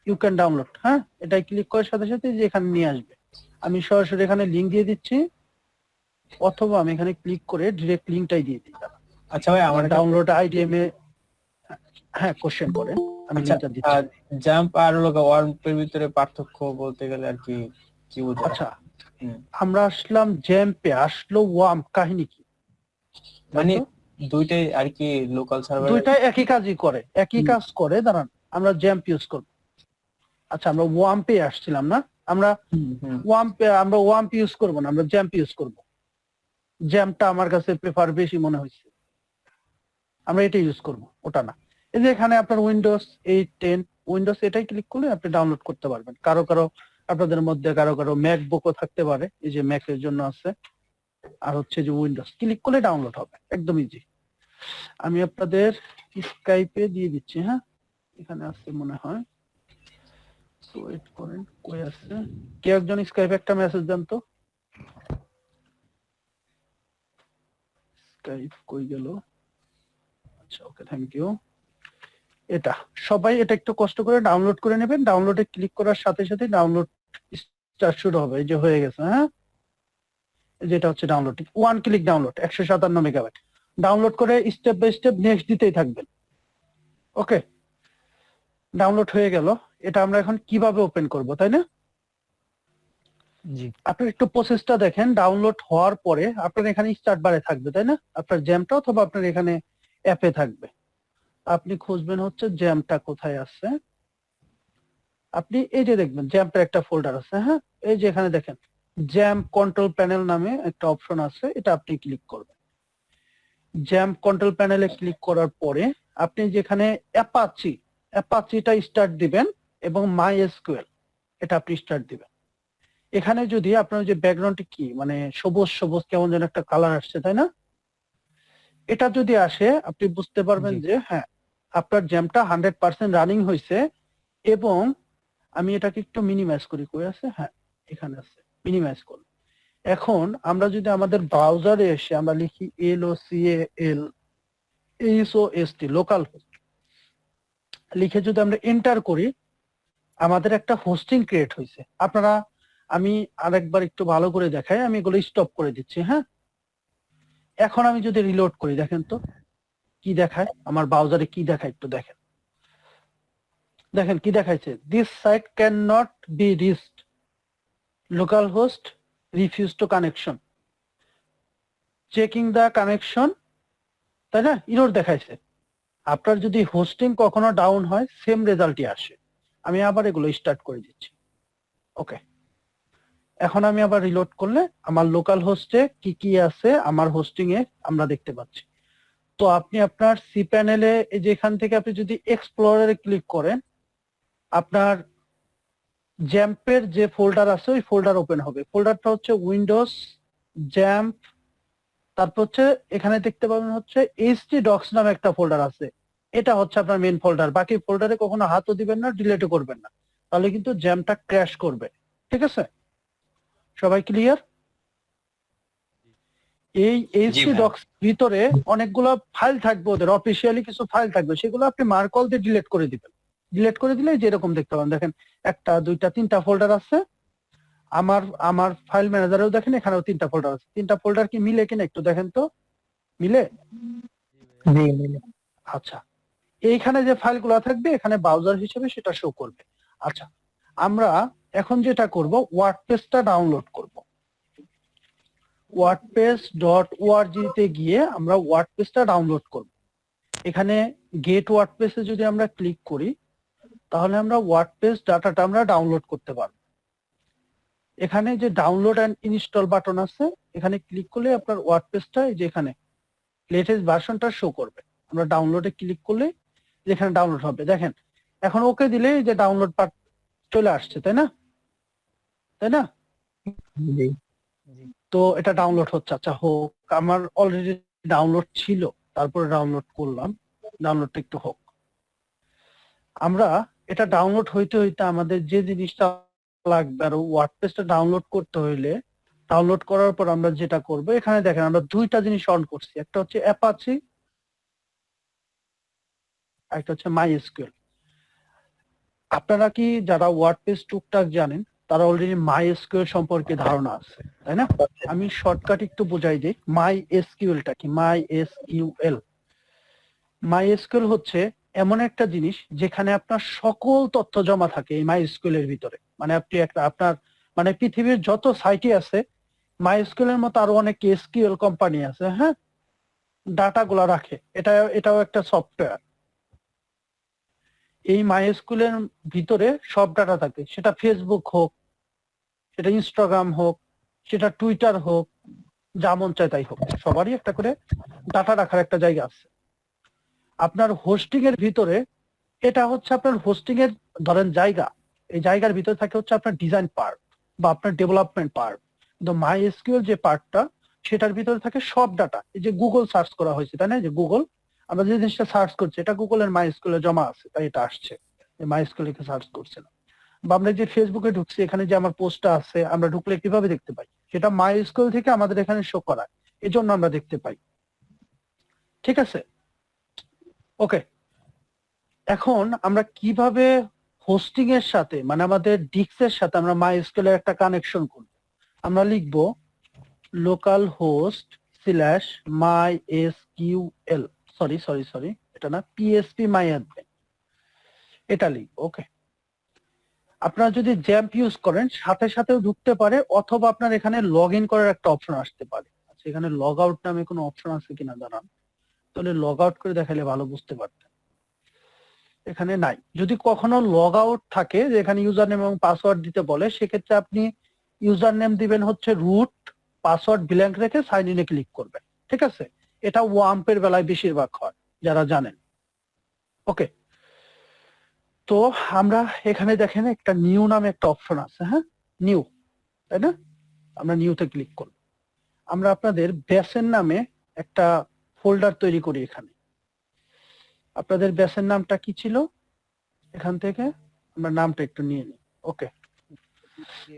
ইউ ক্যান ডাউনলোড, হ্যাঁ, এটাই ক্লিক করার সাথে সাথে যে এখানে নিয়ে আসবে। আমি সরাসরি এখানে লিংক দিয়ে দিচ্ছি, অথবা আমি এখানে ক্লিক করে ডিরেক্ট লিংকটাই দিয়ে দিই। আচ্ছা ভাই, আমার ডাউনলোড আইডিএম এ হ্যাঁ কোশ্চেন করেন, আমি লিংকটা দিচ্ছি। জাম্প আর ওয়ার্মের ভিতরে পার্থক্য বলতে গেলে আর কি কি বোঝায়? আচ্ছা, হুম। আমরা আসলাম জ্যাম্পে, আসলো ওয়াম্প, কাহিনী কি? মানে দুইটাই আর কি লোকাল সার্ভার। দুইটাই একই কাজই করে, একই কাজ করে। দাঁড়ান, আমরা জ্যাম্প ইউজ করব। আচ্ছা, আমরা ওয়াম্পে আসছিলাম না, আমরা ওয়াম্প ইউজ করব না, আমরা জ্যাম্প ইউজ করব। জ্যাম্পটা আমার কাছে প্রেফার বেশি মনে হয়েছে, আমরা এটা ইউজ করব, ওটা না। এই যে এখানে আপনার উইন্ডোজ 8 10 উইন্ডোজ, এটাই ক্লিক করলে আপনি ডাউনলোড করতে পারবেন। আপনাদের মধ্যে কারো ম্যাকবুকও থাকতে পারে, এই যে ম্যাকের জন্য আছে। আর হচ্ছে যে উইন্ডোজ ক্লিক করলে ডাউনলোড হবে, একদম ইজি। আমি আপনাদের স্কাইপে দিয়ে দিচ্ছি, হ্যাঁ, এখানে আছে মনে হয়, ওয়েট করেন, কই আছে? কে একজন স্কাইপে একটা মেসেজ দেন তো। স্কাইপ কই গেল? আচ্ছা, ওকে, থ্যাংক ইউ। এটা সবাই এটা একটু কষ্ট করে ডাউনলোড করে নেবেন। ডাউনলোডে ক্লিক করার সাথে সাথে ডাউনলোড স্টার্ট শুরু হবে। এই যে হয়ে গেছে, হ্যাঁ, যেটা হচ্ছে download, 1 click download, 157 megabyte. Download করে স্টেপ বাই স্টেপ নেক্সট দিতেই থাকবেন। ওকে, ডাউনলোড হয়ে গেল। এটা আমরা এখন কিভাবে ওপেন করব, তাই না? জি আপনার একটু প্রসেসটা দেখেন। ডাউনলোড হওয়ার পরে আপনার এখানে স্টার্ট বারে থাকবে, তাই না? আপনার জ্যামটা অথবা আপনার এখানে অ্যাপে থাকবে। আপনি খুঁজবেন হচ্ছে জ্যামটা কোথায় আছে। আপনি এই যে দেখবেন জ্যামটার একটা ফোল্ডার আছে, হ্যাঁ, এই যে এখানে দেখেন জ্যাম কন্ট্রোল প্যানেল নামে একটা অপশন আছে, এটা আপনি ক্লিক করবেন। জ্যাম কন্ট্রোল প্যানেলে ক্লিক করার পরে আপনি যেখানে অ্যাপাচিটা স্টার্ট দিবেন এবং মাই এসকিউএল এটা আপনি স্টার্ট দিবেন। এখানে যদি আপনার যে ব্যাকগ্রাউন্ডটি কি, মানে সবুজ সবুজ কেমন যেন একটা কালার আসছে, তাই না? এটা যদি আসে আপনি বুঝতে পারবেন যে হ্যাঁ, আপনার জ্যামটা 100% রানিং হয়েছে। এবং আমি এটাকে একটু মিনিমাইজ করি, কই আছে? হ্যাঁ, এখানে আছে, মিনিমাইজ করুন। এখন আমরা যদি আমাদের ব্রাউজারে এসে আমরা লিখি LOCAL লোকাল হোস্ট লিখে যদি আমরা এন্টার করি, আমাদের একটা হোস্টিং ক্রিয়েট হয়েছে। আমি আরেকবার একটু ভালো করে দেখাই, আমি এগুলো স্টপ করে দিচ্ছি, হ্যাঁ। এখন আমি যদি রিলোড করি দেখেন তো কি দেখায়, আমার ব্রাউজারে কি দেখায় একটু দেখেন। দেখেন কি দেখাইছে, this site can not be reached, local host refuse to connection, checking the connection, তাই না, ইরর দেখাইছে। আপনার যদি হোস্টিং কখনো ডাউন হয় সেম রেজাল্টই আসে। আমি আবার এগুলো স্টার্ট করে দিচ্ছি। ওকে, এখন আমি আবার রিলোড করলে আমার লোকাল হোস্টে কি কি আছে আমার হোস্টিং এ আমরা দেখতে পাচ্ছি। তো আপনি আপনার সি প্যানেলে যেখান থেকে আপনি যদি এক্সপ্লোরারে ক্লিক করেন, আপনার জ্যাম্পের যে ফোল্ডার আছে ওই ফোল্ডার ওপেন হবে। ফোল্ডারটা হচ্ছে উইন্ডোজ জ্যাম্প, তারপর হচ্ছে এখানে দেখতে পাবেন হচ্ছে এইচটি ডক্স নামে একটা ফোল্ডার আছে, এটা হচ্ছে আপনার মেইন ফোল্ডার। বাকি ফোল্ডারে কখনো হাতও দিবেন না, ডিলিটও করবেন না, তাহলে কিন্তু জ্যামটা ক্র্যাশ করবে। ঠিক আছে, সবাই ক্লিয়ার? এই এইচটি ভাইয়া। ডক্স ভিতরে অনেকগুলো ফাইল থাকবে, ওদের অফিসিয়ালি কিছু ফাইল থাকবে, সেগুলো আপনি মার্কল দিয়ে ডিলিট করে দিবেন। ডিলিট করে দিলে যেরকম দেখতে পাবেন, দেখেন একটা দুইটা তিনটা ফোল্ডার আছে। আমার ফাইল ম্যানেজারেও দেখেন এখানেও তিনটা ফোল্ডার আছে। তিনটা ফোল্ডার কি মিলে কিনা একটু দেখেন তো, মিলে? জি মিলে। আচ্ছা, এইখানে যে ফাইলগুলো থাকবে এখানে ব্রাউজার হিসেবে সেটা শো করবে। আচ্ছা, আমরা এখন যেটা করব, ওয়ার্ডপ্রেসটা ডাউনলোড করব। wordpress.org তে গিয়ে আমরা ওয়ার্ডপ্রেসটা ডাউনলোড করব। এখানে গেট ওয়ার্ডপ্রেসে যদি আমরা ক্লিক করি তাহলে আমরা ওয়ার্ডপ্রেস ডাটাটা আমরা ডাউনলোড করতে পারবো। এখানে যে ডাউনলোড এন্ড ইনস্টল বাটন আছে, এখানে ক্লিক করলে আপনার ওয়ার্ডপ্রেসটা এই যে এখানে লেটেস্ট ভার্সনটা শো করবে। আমরা ডাউনলোডে ক্লিক করলে যেখানে ডাউনলোড হবে, দেখেন এখন ওকে দিলে এই যে ডাউনলোড পার্ট চলে আসছে, তাই না? তাই না? জি তো এটা ডাউনলোড হচ্ছে। আচ্ছা হোক, আমার অলরেডি ডাউনলোড ছিল, তারপরে ডাউনলোড করলাম, ডাউনলোডটা একটু হোক। আমরা এটা ডাউনলোড হইতে হইতে আমাদের যে জিনিসটা লাগবে, আর ওয়ার্ডপ্রেসটা ডাউনলোড করতে হইলে, ডাউনলোড করার পর আমরা যেটা করব, এখানে দেখেন আমরা দুইটা জিনিস অন করছি, একটা হচ্ছে অ্যাপাচি, একটা হচ্ছে মাইএসকিউএল। আপনারা কি যারা ওয়ার্ডপ্রেস টুকটাক জানেন তারা অলরেডি মাইএসকিউএল সম্পর্কে ধারণা আছে, তাই না? আমি শর্টকাট একটু বোঝাই দিই, মাইএসকিউএলটা কি। মাইএসকিউএল হচ্ছে এমন একটা জিনিস যেখানে আপনার সকল তথ্য জমা থাকে এই মাইএসকিউএল এর ভিতরে। মানে আপনি একটা আপনার মানে পৃথিবীর যত সাইটই আছে, মাইএসকিউএল এর মতো আরো অনেক এসকিউএল কোম্পানি আছে, হ্যাঁ, ডাটাগুলো রাখে। এটাও একটা সফটওয়্যার। এই মাইএসকিউএল এর ভিতরে সব ডাটা থাকে, সেটা ফেসবুক হোক, সেটা ইনস্টাগ্রাম হোক, সেটা টুইটার হোক, যা মন চায় তাই হোক, সবারই একটা করে ডাটা রাখার একটা জায়গা আছে। আপনার হোস্টিং এর ভিতরে এটা হচ্ছে আপনার হোস্টিং এর ধরেন জায়গা, এই জায়গার ভিতরে থাকে হচ্ছে আপনার ডিজাইন পার্ট বা আপনার ডেভেলপমেন্ট পার্ট। কিন্তু মাইএসকিউএল যে পার্টটা, সেটার ভিতরে থাকে সব ডাটা। এই যে গুগল সার্চ করা হয়েছে, তাই না? যে গুগল, আমরা যে জিনিসটা সার্চ করছি এটা গুগলের মাইএসকিউএল এ জমা আছে, তাই এটা আসছে। মাইএসকিউএল কে সার্চ করছে না। বা আমরা যে ফেসবুকে ঢুকছি, এখানে যে আমার পোস্টটা আছে, আমরা ঢুকলে কিভাবে দেখতে পাই? সেটা মাইএসকিউএল থেকে আমাদের এখানে শো করায়, এজন্য আমরা দেখতে পাই। ঠিক আছে, ওকে। এখন আমরা কিভাবে হোস্টিং এর সাথে, মানে আমাদের ডিস্কের সাথে আমরা মাইএসকিউএল এর একটা কানেকশন করব? আমরা লিখব local host slash MySQL, sorry এটা না, পিএসপি মাইঅ্যাডমিন, এটা লিখব। ওকে, আপনারা যদি জ্যাম্প ইউজ করেন সাথে সাথেও ঢুকতে পারে, অথবা আপনার এখানে লগ ইন করার একটা অপশন আসতে পারে। আচ্ছা, এখানে লগ আউট নামে কোনো অপশন আছে কিনা জানান, তাহলে লগ আউট করে দেখালে ভালো বুঝতে পারতেন। এখানে নাই। যদি কখনো লগ আউট থাকে যে এখানে ইউজার নেম এবং পাসওয়ার্ড দিতে বলে, সেক্ষেত্রে আপনি ইউজার নেম দিবেন হচ্ছে রুট, পাসওয়ার্ড ব্ল্যাঙ্ক রেখে সাইন ইনে ক্লিক করবেন। ঠিক আছে, এটা ওয়াম্পের বেলায় বেশিরভাগ হয়, যারা জানেন। ওকে, তো আমরা এখানে দেখেন একটা নিউ নামে একটা অপশন আছে, হ্যাঁ, নিউ, তাই না? আমরা নিউতে ক্লিক করব। আমরা আপনাদের বেসের নামে একটা ফোল্ডার তৈরি করি। এখানে আপনাদের বেসের নামটা কি ছিল, এখান থেকে আমরা নামটা একটু নিয়ে নিই। ওকে,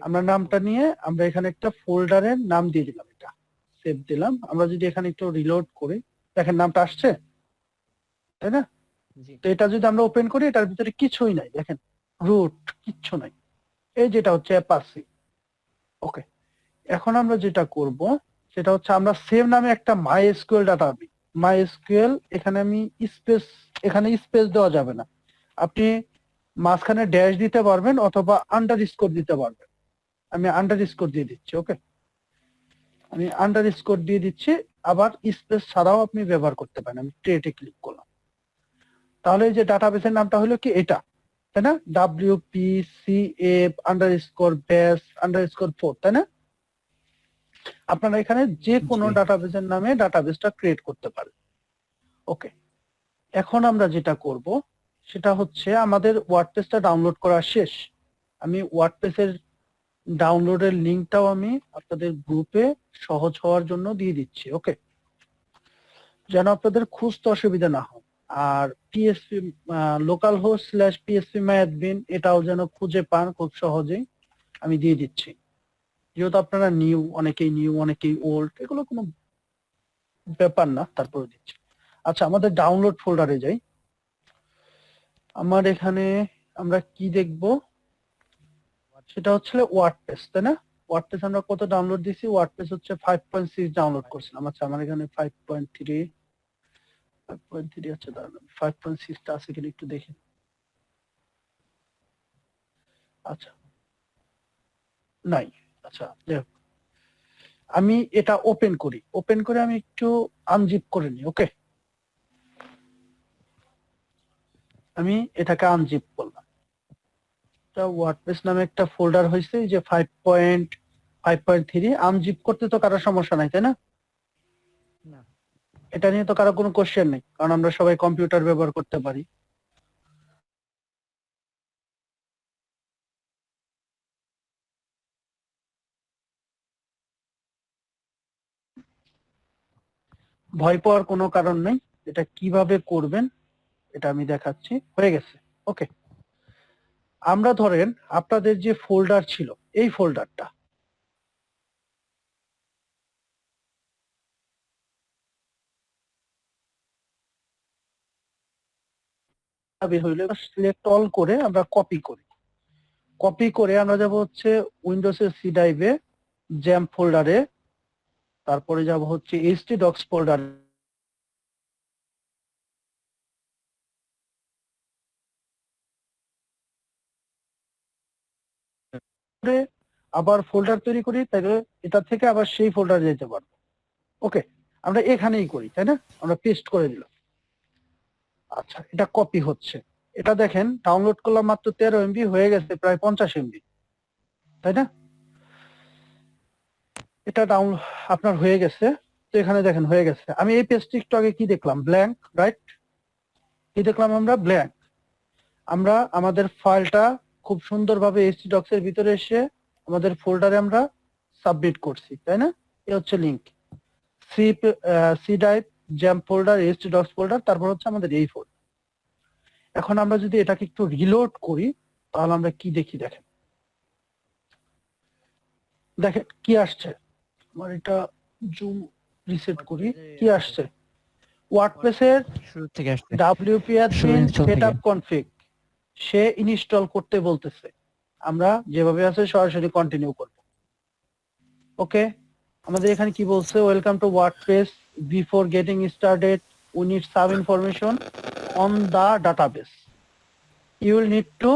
আমরা নামটা নিয়ে আমরা এখানে একটা ফোল্ডারের নাম দিয়ে দিলাম, এটা সেভ দিলাম। আমরা যদি এখানে একটু রিলোড করি, দেখেন নামটা আসছে, তাই না? তো এটা যদি আমরা ওপেন করি, এটার ভিতরে কিছুই নাই, দেখেন রুট, কিচ্ছু নাই। এই যেটা হচ্ছে অ্যাপাচি। ওকে, এখন আমরা যেটা করব, সেটা হচ্ছে আমরা সেম নামে একটা মাইএসকিউএল ডাটা মাইএসকিউএল, এখানে আমি এখানে স্পেস দেওয়া যাবে না, আপনি মাঝখানে ড্যাশ দিতে পারবেন অথবা আন্ডারস্কোর দিতে পারবেন। আমি আন্ডারস্কোর দিয়ে দিচ্ছি। ওকে, আমি আন্ডারস্কোর দিয়ে দিচ্ছি, আবার স্পেস ছাড়াও আপনি ব্যবহার করতে পারেন। আমি ক্রিয়েটে ক্লিক করলাম, তাহলে এই যে ডাটাবেসের নামটা হলো কি এটা, তাই না? WPCF_base_4, তাই না? আপনারা এখানে যে কোনো জি। ডাটাবেসের নামে ডাটাবেসটা ক্রিয়েট করতে পারেন। ওকে, এখন আমরা যেটা করব সেটা হচ্ছে আমাদের ওয়ার্ডপ্রেসটা ডাউনলোড করা শেষ। আমি ওয়ার্ডপ্রেসের ডাউনলোডের লিংকটাও আমি আপনাদের গ্রুপে সহজ হওয়ার জন্য দিয়ে দিচ্ছি। ওকে, যেন আপনাদের খুঁজতে অসুবিধা না হয়। আর PSP local host slash PSP my admin এটাও যেন খুঁজে পান খুব সহজেই, আমি দিয়ে দিচ্ছি। যেহেতু আপনারা অনেকেই অনেকেই ওল্ড, এগুলো কোনো ব্যাপার না, তারপরে দিচ্ছি। আচ্ছা, আমাদের ডাউনলোড ফোল্ডারে যাই। আমার এখানে আমরা কি দেখব, সেটা হচ্ছে ওয়ার্ডপ্রেস, তাই না? ওয়ার্ডপ্রেস আমরা কত ডাউনলোড দিছি? ওয়ার্ডপ্রেস হচ্ছে 5.6 ডাউনলোড করছিলাম। আচ্ছা, আমার এখানে 5.3 আছে, দাঁড়ান 5.6 টা আছে কিনা একটু দেখি। আচ্ছা, নাই। আচ্ছা, যাই হোক, আমি এটা ওপেন করে আমি একটু আনজিপ করে নিই। ওকে, আমি এটাকে আনজিপ করলাম। ওয়ার্ডপ্রেস নামে একটা ফোল্ডার হয়েছে, যে 5.5.3। আনজিপ করতে তো কারো সমস্যা নাই, তাই না? না। এটা নিয়ে তো কারো কোনো কোশ্চেন নেই, কারণ আমরা সবাই কম্পিউটার ব্যবহার করতে পারি। ভয় পাওয়ার কোনো কারণ নেই। এটা কিভাবে করবেন এটা আমি দেখাচ্ছি। হয়ে গেছে। ওকে, আমরা ধরেন আপনাদের যে ফোল্ডার ছিল, এই ফোল্ডারটা বের হইলো, সিলেক্ট অল করে আমরা কপি করে আমরা যাব হচ্ছে উইন্ডোজের সি ড্রাইভে, জ্যাম ফোল্ডারে, তারপরে যাব হচ্ছে htdocs ফোল্ডারে, আবার ফোল্ডার তৈরি করি, তাহলে এটা থেকে আবার সেই ফোল্ডারে যেতে পারবো। ওকে, আমরা এখানেই করি, তাই না? আমরা পেস্ট করে দিলাম। আচ্ছা, এটা কপি হচ্ছে। এটা দেখেন ডাউনলোড করলাম মাত্র 13 MB, হয়ে গেছে প্রায় 50 MB, তাই না? এটা আপনার হয়ে গেছে। তো এখানে দেখেন হয়ে গেছে। আমি এই পেজটি একটু আগে কি দেখলাম? Blank, right? কি দেখলাম আমরা? ব্ল্যাঙ্ক। আমরা আমাদের ফাইলটা খুব সুন্দরভাবে htdocs এর ভিতরে এসে আমাদের ফোল্ডারে আমরা সাবমিট করছি, তাই না? এ হচ্ছে link, C drive, XAMPP folder, htdocs folder, তারপর হচ্ছে আমাদের এই ফোল্ডার। এখন আমরা যদি এটাকে একটু রিলোড করি, তাহলে আমরা কি দেখি? দেখেন কি আসছে। আমার এটা জুম রিসেট করি, কি আসছে? ওয়ার্ডপ্রেসের শুরু থেকে আসছে। WP admin শুরু install থেকে। setup config সে ইনস্টল করতে বলতেছে। আমরা যেভাবে আছে সরাসরি কন্টিনিউ করব। ওকে, আমাদের এখানে কি বলছে? Welcome to WordPress, before getting started we need some information on the database, you will need to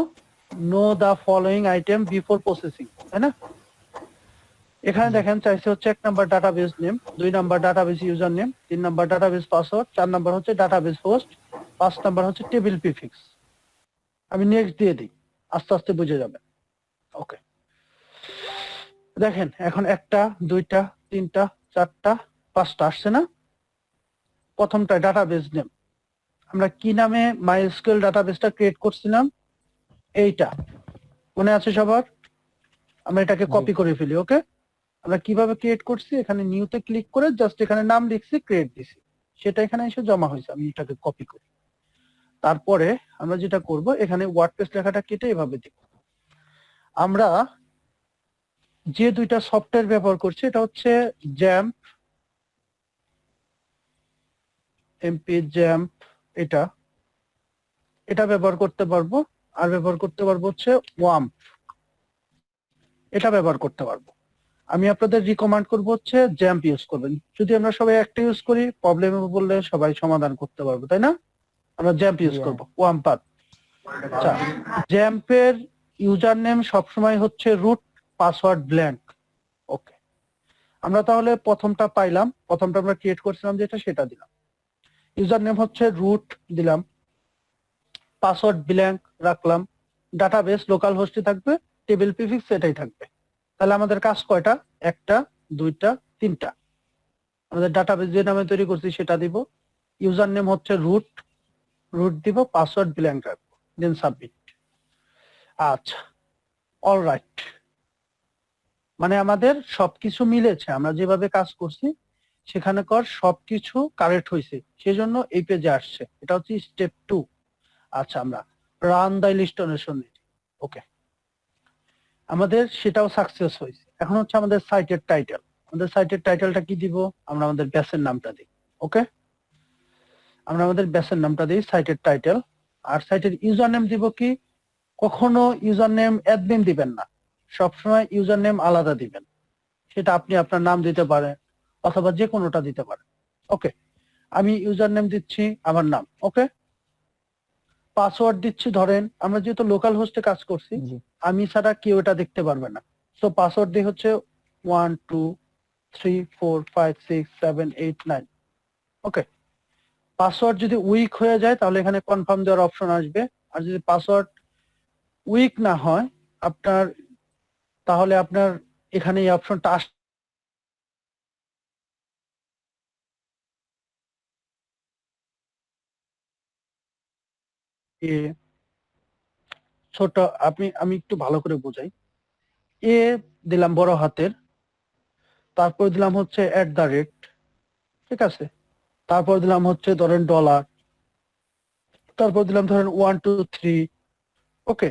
know the following item before processing, তাই না? এখানে দেখেন চাইছে হচ্ছে 1 number database name, 2 number database user name, 3 number database password, 4 number হচ্ছে ডাটাবেস হোস্ট, 5 নাম্বার হচ্ছে টেবিল প্রিফিক্স। আমি নেক্সট দিয়ে দিই, আস্তে আস্তে বুঝে যাবেন। ওকে, দেখেন এখন 1টা 2টা 3টা 4টা 5টা আসছে না? প্রথমটা ডাটাবেস নেম, আমরা কি নামে মাইএসকিউএল ডাটাবেসটা ক্রিয়েট করছিলাম? এইটা মনে আছে সবার? আমরা এটাকে কপি করে ফেলি। ওকে, আমরা কিভাবে ক্রিয়েট করছি? এখানে নিউতে ক্লিক করে জাস্ট এখানে নাম লিখছি, ক্রিয়েট দিছি, সেটা এখানে এসে জমা হয়েছে। আমি এটাকে কপি করি, তারপরে আমরা যেটা করব, এখানে ওয়ার্ডপ্রেস লেখাটা কেটে এভাবে দিব। আমরা যে দুইটা সফটওয়্যার ব্যবহার করছি, এটা হচ্ছে জ্যাম্প, জ্যাম্প, এটা ব্যবহার করতে পারবো। আর ব্যবহার করতে পারবো হচ্ছে ওয়াম্প, এটা ব্যবহার করতে পারবো। আমি আপনাদের রিকমেন্ড করব হচ্ছে জ্যাম্প ইউজ করবেন। যদি আমরা সবাই একটা ইউজ করি, প্রবলেমে বললে সবাই সমাধান করতে পারবো, তাই না? আমরা জ্যাম্প ইউজ করব, ওয়াম্পার। আচ্ছা, জ্যাম্পের ইউজার নেম সবসময় হচ্ছে রুট, পাসওয়ার্ড ব্ল্যাঙ্ক। ওকে, আমরা তাহলে প্রথমটা পাইলাম, প্রথমটা আমরা ক্রিয়েট করছিলাম যেটা, সেটা দিলাম। ইউজার নেম হচ্ছে রুট দিলাম, পাসওয়ার্ড ব্ল্যাঙ্ক রাখলাম, ডাটাবেস লোকাল হোস্টে থাকবে, টেবিল প্রিফিক্স এটাই থাকবে। তাহলে আমাদের কাজ কয়টা? একটা, দুইটা, তিনটা। আমাদের ডাটাবেস যে নামে তৈরি করছি সেটা দিব, ইউজার নেম হচ্ছে রুট, রুট দিব, পাসওয়ার্ড ব্ল্যাঙ্ক রাখবো, দেন সাবমিট। আচ্ছা, অলরাইট, মানে আমাদের সবকিছু মিলেছে, আমরা যেভাবে কাজ করছি সেখানে কর সবকিছু কারেক্ট হয়েছে, সেজন্য এই পেজে আসছে। এটা হচ্ছে স্টেপ 2। আচ্ছা, আমরা রান দ্য ইনস্টলেশন, ওকে, আমাদের সেটাও সাকসেস হয়েছে। এখন হচ্ছে আমাদের সাইটের টাইটেল। আমাদের সাইটের টাইটেলটা কি দিব? আমরা আমাদের ব্যাসের নামটা দিই। ওকে, আমরা আমাদের ব্যাসের নামটা দিই, সাইটের টাইটেল। আর সাইটের ইউজার নেম দিব কি? কখনো ইউজার নেম অ্যাডমিন দিবেন না, সবসময় ইউজার নেম আলাদা দিবেন। সেটা আপনি আপনার নাম দিতে পারেন অথবা যে কোনোটা দিতে পারেন। ওকে, আমি ইউজার নেম দিচ্ছি আমার নাম। ওকে, পাসওয়ার্ড দিচ্ছি, ধরেন আমরা যেহেতু লোকাল হোস্টে কাজ করছি, জি আমি ছাড়া কেউ এটা দেখতে পারবে না, সো পাসওয়ার্ড দিয়ে হচ্ছে 1 2 3 4 5 6 7 8 9। ওকে, পাসওয়ার্ড যদি উইক হয়ে যায় তাহলে এখানে কনফার্ম দেওয়ার অপশন আসবে। আর যদি পাসওয়ার্ড উইক না হয় আপনার, তাহলে আপনার এখানে এই অপশনটা ছোট, আমি একটু ভালো করে বোঝাই। এ দিলাম বড় হাতের, তারপর দিলাম হচ্ছে @, ঠিক আছে, তারপর দিলাম হচ্ছে ধরেন $, তারপর দিলাম ধরেন 1 2 3। ওকে,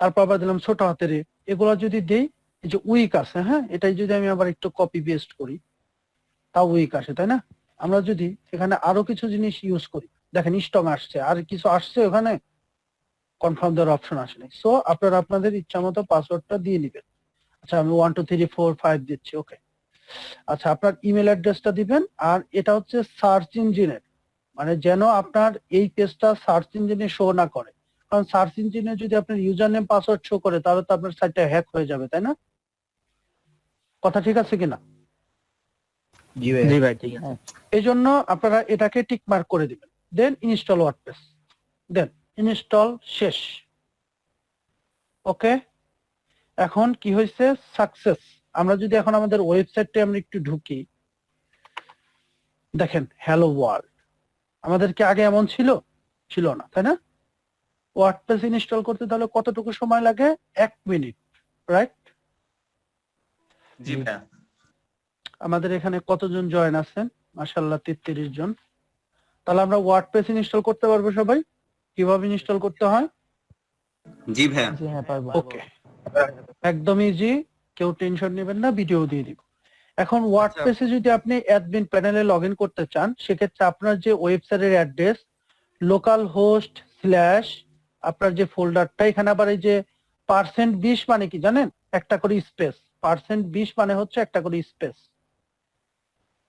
তারপর আবার দিলাম ছোট হাতের এ। এগুলো যদি দেই, এই যে উইক আছে, হ্যাঁ, এটাই যদি আমি আবার একটু কপি পেস্ট করি তাও উইক আসে, তাই না? আমরা যদি এখানে আরো কিছু জিনিস ইউজ করি, দেখেন স্ট্রং আসছে, আর কিছু আসছে ওখানে, কনফার্ম দেওয়ার অপশন আসেনি। সো আপনারা আপনাদের ইচ্ছা মতো পাসওয়ার্ডটা দিয়ে নেবেন। আচ্ছা, আমি 1 2 3 4 5 দিচ্ছি। ওকে, আচ্ছা, আপনার ইমেল অ্যাড্রেসটা দিবেন। আর এটা হচ্ছে সার্চ ইঞ্জিনের, মানে যেন আপনার এই পেজটা সার্চ ইঞ্জিনে শো না করে, কারণ সার্চ ইঞ্জিনে যদি আপনার ইউজার নেম পাসওয়ার্ড শো করে তাহলে তো আপনার সাইটটা হ্যাক হয়ে যাবে, তাই না? কথা ঠিক আছে কিনা? জি ভাই ঠিক আছে। এই জন্য আপনারা এটাকে টিক মার্ক করে দিবেন, then install WordPress, then install, শেষ। ওকে, এখন কি হয়েছে? সাকসেস। আমরা যদি এখন আমাদের ওয়েবসাইটে আমরা একটু ঢুকি, দেখেন হ্যালো ওয়ার্ল্ড। আমাদের কি আগে এমন ছিল? ছিল না, তাই না? ওয়ার্ডপ্রেস ইনস্টল করতে তাহলে কতটুকু সময় লাগে? 1 মিনিট, রাইট? জি ভাইয়া। আমাদের এখানে কতজন জয়েন আছেন? মাশাআল্লাহ 33 জন। তাহলে আমরা ওয়ার্ডপ্রেস ইনস্টল করতে পারবো সবাই? কিভাবে ইনস্টল করতে হয়? জি ভাইয়া। জি হ্যাঁ পারবো। ওকে, একদম ইজি, কেউ টেনশন নেবেন না, ভিডিও দিয়ে দিব। এখন ওয়ার্ডপ্রেসে যদি আপনি অ্যাডমিন প্যানেলে লগ ইন করতে চান, সেক্ষেত্রে আপনার যে ওয়েবসাইটের অ্যাড্রেস লোকাল হোস্ট স্ল্যাশ আপনার যে ফোল্ডারটা, এখানে আবার এই যে %20 মানে কি জানেন? একটা করে স্পেস, %20 মানে হচ্ছে একটা করে স্পেস।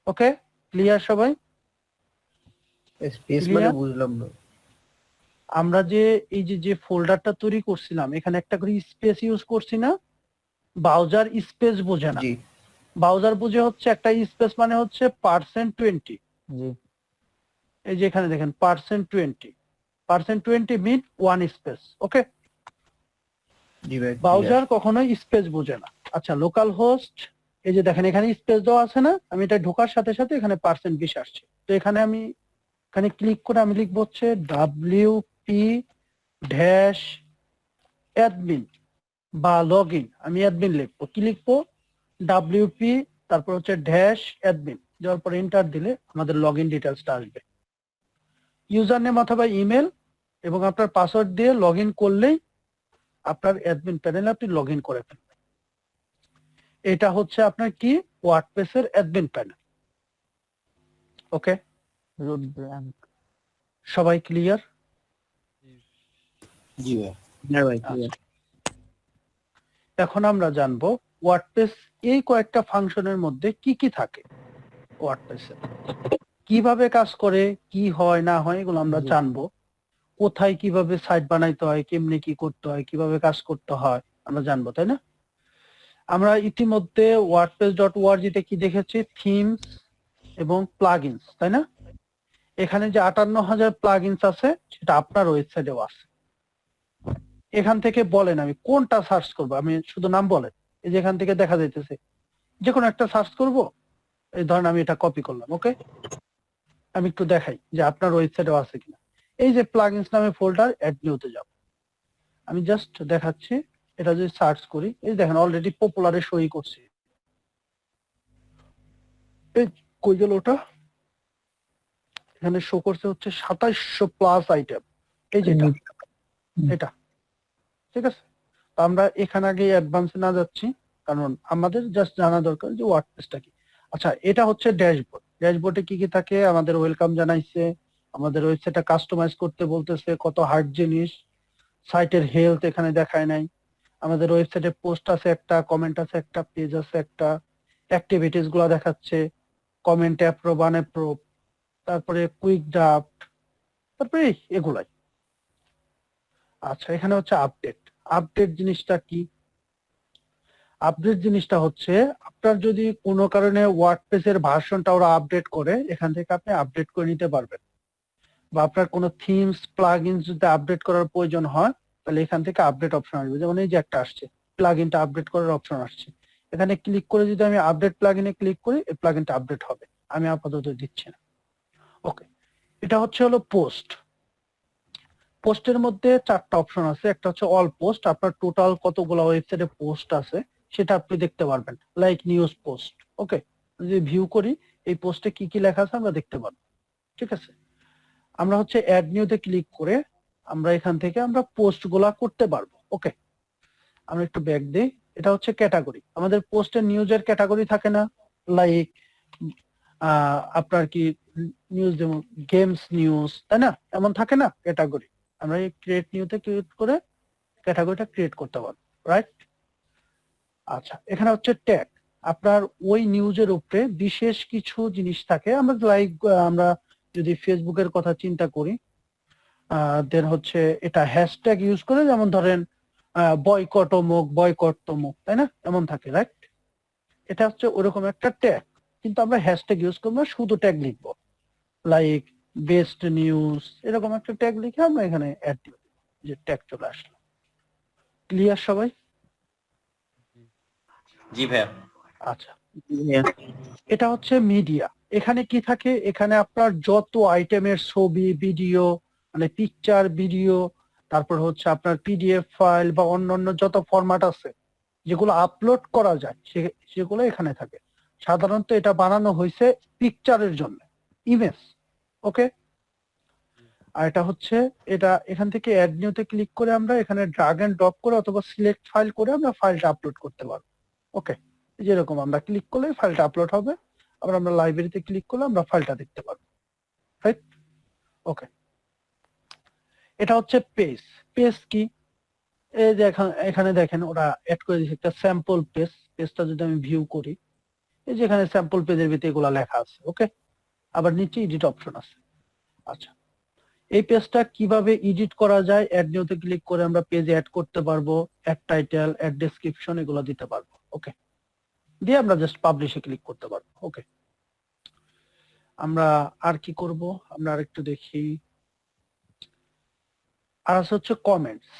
ওকে, ক্লিয়ার সবাই? স্পেস মানে বুঝলাম না। আমরা যে এই যে ফোল্ডারটা তৈরি করছিলাম, এখানে একটা করে স্পেস ইউজ করছি না? ব্রাউজার স্পেস বোঝে না, জি ব্রাউজার বুঝে হচ্ছে একটা স্পেস মানে হচ্ছে %20। জি এই যে এখানে দেখেন %20 মিন 1 স্পেস। ওকে, জি ভাই ব্রাউজার কখনোই স্পেস বোঝে না। আচ্ছা, লোকাল হোস্ট, এই যে দেখেন এখানে স্পেস দেওয়া আছে না? আমি এটা ঢোকার সাথে সাথে এখানে %20 আসছে। তো এখানে আমি এখানে ক্লিক করে আমি লিখবো হচ্ছে WP-admin বা লগইন। আমি অ্যাডমিন লিখবো, কি লিখবো? WP, তারপর হচ্ছে -admin দেওয়ার পর এন্টার দিলে আমাদের লগইন ডিটেইলসটা আসবে। ইউজার নেম অথবা ইমেল এবং আপনার পাসওয়ার্ড দিয়ে লগইন করলেই আপনার অ্যাডমিন প্যানেলে আপনি লগইন করে ফেলবেন। এটা হচ্ছে আপনার কি? ওয়ার্ডপ্রেসের অ্যাডমিন প্যানেল। ওকে, রুট ব্ল্যাঙ্ক। সবাই ক্লিয়ার? জি ভাই। হ্যাঁ ভাই আচ্ছা, এখন আমরা জানবো ওয়ার্ডপ্রেস এই কয়েকটা ফাংশনের মধ্যে কি কি থাকে ওয়ার্ডপ্রেসে, কিভাবে কাজ করে, কি হয় না হয় এগুলো আমরা জানবো, কোথায় কিভাবে সাইট বানাইতে হয়, কেমনে কি করতে হয়, কিভাবে কাজ করতে হয় আমরা জানবো, তাই না? আমরা ইতিমধ্যে wordpress.org তে কি দেখেছি, থিমস এবং প্লাগইনস, তাই না? এখানে যে 58,000 প্লাগইনস আছে সেটা আপনার ওয়েবসাইটেও আছে। এখান থেকে বলেন আমি কোনটা সার্চ করব, আমি শুধু নাম বলেন। এই যে এখান থেকে দেখা যাইতেছে যে কোনো একটা সার্চ করব, এই ধরেন আমি এটা কপি করলাম, ওকে? আমি একটু দেখাই যে আপনার ওয়েবসাইটেও আছে কিনা। এই যে প্লাগইনস নামে ফোল্ডার, অ্যাড নিউতে যাব, আমি জাস্ট দেখাচ্ছি। এটা যদি সার্চ করি, এই দেখেন অলরেডি পপুলারে সই করছি। এই কই গেল ওটা, এখানে শো করছে হচ্ছে 2700 প্লাস আইটেম, এই যেটা এটা, ঠিক আছে? তো আমরা এখানে আগে অ্যাডভান্সে না যাচ্ছি, কারণ আমাদের জাস্ট জানা দরকার যে ওয়ার্ডপ্রেসটা কি। আচ্ছা, এটা হচ্ছে ড্যাশবোর্ড। ড্যাশবোর্ডে কি কি থাকে, আমাদের ওয়েলকাম জানাইছে, আমাদের ওয়েবসাইটটা কাস্টমাইজ করতে বলতেছে, কত হার্ড জিনিস, সাইটের হেলথ এখানে দেখায় নাই, আমাদের ওয়েবসাইটে পোস্ট আছে একটা, কমেন্ট আছে একটা, পেজ আছে একটা, অ্যাক্টিভিটিস গুলো দেখাচ্ছে, কমেন্ট অ্যাপ্রুভ আনঅ্যাপ্রুভ, তারপরে কুইক ড্রাফট, তারপরে এগুলাই। আচ্ছা, এখানে হচ্ছে আপডেট। আপডেট জিনিসটা কি? আপডেট জিনিসটা হচ্ছে আপনার যদি কোনো কারণে ওয়ার্ডপ্রেসের ভার্সনটা ওরা আপডেট করে, এখান থেকে আপনি আপডেট করে নিতে পারবেন। বা আপনার কোনো থিমস প্লাগইনস যদি আপডেট করার প্রয়োজন হয়, তাহলে এখান থেকে আপডেট অপশন আসবে। যেমন এই যে একটা আসছে, প্লাগইনটা আপডেট করার অপশন আসছে, এখানে ক্লিক করে যদি আমি আপডেট প্লাগইনে ক্লিক করি, এই প্লাগইনটা আপডেট হবে। আমি আপাতত দিচ্ছি না, ওকে? এটা হচ্ছে হলো পোস্ট। পোস্টের মধ্যে 4টা অপশন আছে। একটা হচ্ছে অল পোস্ট, আপনার টোটাল কতগুলো ওয়েবসাইটে পোস্ট আছে সেটা আপনি দেখতে পারবেন, লাইক নিউজ পোস্ট, ওকে? যদি ভিউ করি, এই পোস্টে কি কি লেখা আছে আমরা দেখতে পারবো, ঠিক আছে? আমরা হচ্ছে অ্যাড নিউতে ক্লিক করে আমরা এখান থেকে আমরা পোস্ট গুলা করতে পারবো, ওকে? আমরা একটু ব্যাক দিই। এটা হচ্ছে ক্যাটাগরি। আমাদের পোস্টের নিউজের ক্যাটাগরি থাকে না, লাইক আপনার কি নিউজ, যেমন গেমস নিউজ, তাই না? এমন থাকে না ক্যাটাগরি। আমরা এই ক্রিয়েট নিউতে ক্লিক করে ক্যাটাগরিটা ক্রিয়েট করতে পারবো, রাইট? আচ্ছা, এখানে হচ্ছে ট্যাগ। আপনার ওই নিউজের উপরে বিশেষ কিছু জিনিস থাকে, আমরা লাইক আমরা যদি ফেসবুকের কথা চিন্তা করি, দেন হচ্ছে এটা হ্যাশট্যাগ ইউজ করে, যেমন ধরেন বয়কট অমুক, বয়কট তমুক, তাই না? এমন থাকে, রাইট? এটা হচ্ছে ওরকম একটা ট্যাগ, কিন্তু আমরা হ্যাশট্যাগ ইউজ করবো না, শুধু ট্যাগ লিখবো, লাইক বেস্ট নিউজ, এরকম একটা ট্যাগ লিখে আমরা এখানে অ্যাড দিব, যে ট্যাগ চলে আসলো। ক্লিয়ার সবাই? জি ভাইয়া। আচ্ছা, এটা হচ্ছে মিডিয়া। এখানে কি থাকে, এখানে আপনার যত আইটেমের ছবি, ভিডিও, মানে পিকচার, ভিডিও, তারপর হচ্ছে আপনার পিডিএফ ফাইল বা অন্যান্য যত ফরম্যাট আছে যেগুলো আপলোড করা যায় সেগুলো এখানে থাকে। সাধারণত এটা বানানো হয়েছে পিকচারের জন্য, ইমেজ, ওকে? আর এটা হচ্ছে, এটা এখান থেকে অ্যাড নিউতে ক্লিক করে আমরা এখানে ড্রাগ এন্ড ড্রপ করে অথবা সিলেক্ট ফাইল করে আমরা ফাইলটা আপলোড করতে পারবো, ওকে? যেরকম আমরা ক্লিক করলে ফাইলটা আপলোড হবে, আবার আমরা লাইব্রেরিতে ক্লিক করলে আমরা ফাইলটা দেখতে পারবো, রাইট? ওকে। এটা হচ্ছে পেজ। পেজ কি? এই যে এখানে দেখেন ওরা অ্যাড করে দিয়েছে একটা স্যাম্পল পেজ। পেজটা যদি আমি ভিউ করি, এই যে এখানে স্যাম্পল পেজের ভিতরে এগুলা লেখা আছে, ওকে? আবার নিচে এডিট অপশন আছে। আচ্ছা, এই পেজটা কিভাবে এডিট করা যায়, অ্যাড নিউতে ক্লিক করে আমরা পেজে অ্যাড করতে পারবো, অ্যাড টাইটেল, অ্যাড ডেসক্রিপশন, এগুলো দিতে পারবো, ওকে? দিয়ে আমরা জাস্ট পাবলিশে ক্লিক করতে পারবো, ওকে? আমরা আর কি করব, আমরা আরেকটু দেখি। আর আছে হচ্ছে কমেন্টস।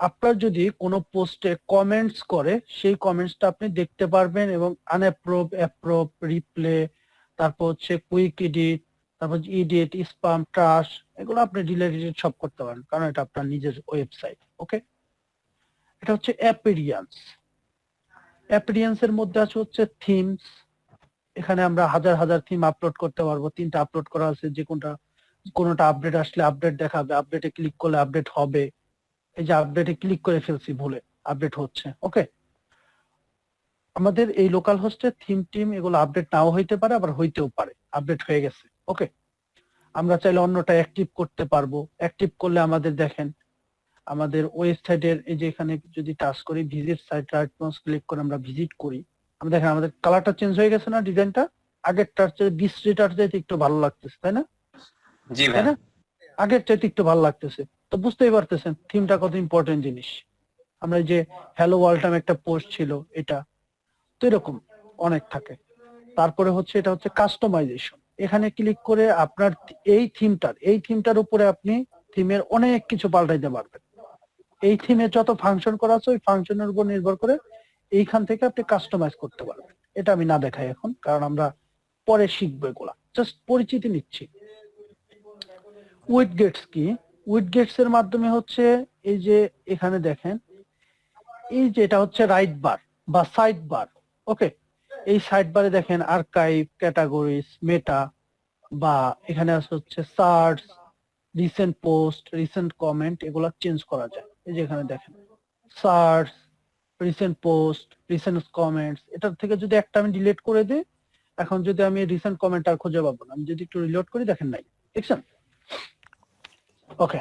আপনার যদি কোনো পোস্টে কমেন্টস করে, সেই কমেন্টসটা আপনি দেখতে পারবেন, এবং আনঅ্যাপ্রুভ, অ্যাপ্রুভ, রিপ্লে, তারপর হচ্ছে কুইক এডিট, তারপর এডিট, স্প্যাম, ট্রাশ, এগুলো আপনি ডিলিট সব করতে পারেন, কারণ এটা আপনার নিজের ওয়েবসাইট, ওকে? এটা হচ্ছে অ্যাপিরিয়েন্স। অ্যাপিরিয়েন্সের মধ্যে আছে হচ্ছে থিমস। এখানে আমরা হাজার হাজার থিম আপলোড করতে পারবো। 3টা আপলোড করা আছে, যে কোনটা আপডেট আসলে আপডেট দেখাবে, আপডেটে ক্লিক করলে আপডেট হবে। এই যে আপডেটে ক্লিক করে ফেলছি ভুলে, আপডেট হচ্ছে, ওকে? আমাদের এই লোকাল হোস্টের থিম টিম এগুলো আপডেট নাও হইতে পারে, আবার হইতেও পারে আপডেট হয়ে গেছে, ওকে? আমরা চাইলে অন্যটা অ্যাক্টিভ করতে পারবো। অ্যাক্টিভ করলে আমাদের দেখেন আমাদের ওয়েবসাইটের এই যে এখানে যদি টাচ করি visit site right mouse click করে আমরা ভিজিট করি, আমরা দেখেন আমাদের কালারটা চেঞ্জ হয়ে গেছে না, ডিজাইনটা আগেরটার চেয়ে বিশ্রীটার চাইতে একটু ভালো লাগতেছে, তাই না? জি তাই ভাই। না? আগের চাইতে একটু ভালো লাগতেছে। তো বুঝতেই পারতেছেন থিমটা কত ইম্পর্টেন্ট জিনিস। আমরা এই যে হ্যালো ওয়ার্ল্ড নামে একটা পোস্ট ছিল এটা, তো এরকম অনেক থাকে। তারপরে হচ্ছে এটা হচ্ছে কাস্টমাইজেশন। এখানে ক্লিক করে আপনার এই থিমটার উপরে আপনি থিমের অনেক কিছু পাল্টাইতে পারবেন। এই থিমে যত ফাংশন করা আছে ওই ফাংশনের উপর নির্ভর করে এইখান থেকে আপনি কাস্টমাইজ করতে পারবেন। এটা আমি না দেখাই এখন, কারণ আমরা পরে শিখবো এগুলা, জাস্ট পরিচিতি নিচ্ছি। উইডগেটস কি? উইডগেটস এর মাধ্যমে হচ্ছে এই যে এখানে দেখেন এই যে এটা হচ্ছে রাইট বার বা সাইড বার। ওকে, এই সাইড বারে দেখেন আর্কাইভ, ক্যাটাগরিজ, মেটা, বা এখানে আছে হচ্ছে search, recent post, recent comment, এগুলা চেঞ্জ করা যায়। এই যে এখানে দেখেন search, recent post, recent comments, এটার থেকে যদি একটা আমি ডিলিট করে দিই, এখন যদি আমি রিসেন্ট কমেন্ট আর খুঁজে পাবো না। আমি যদি একটু রিলোড করি দেখেন নাই, দেখছেন? ওকে,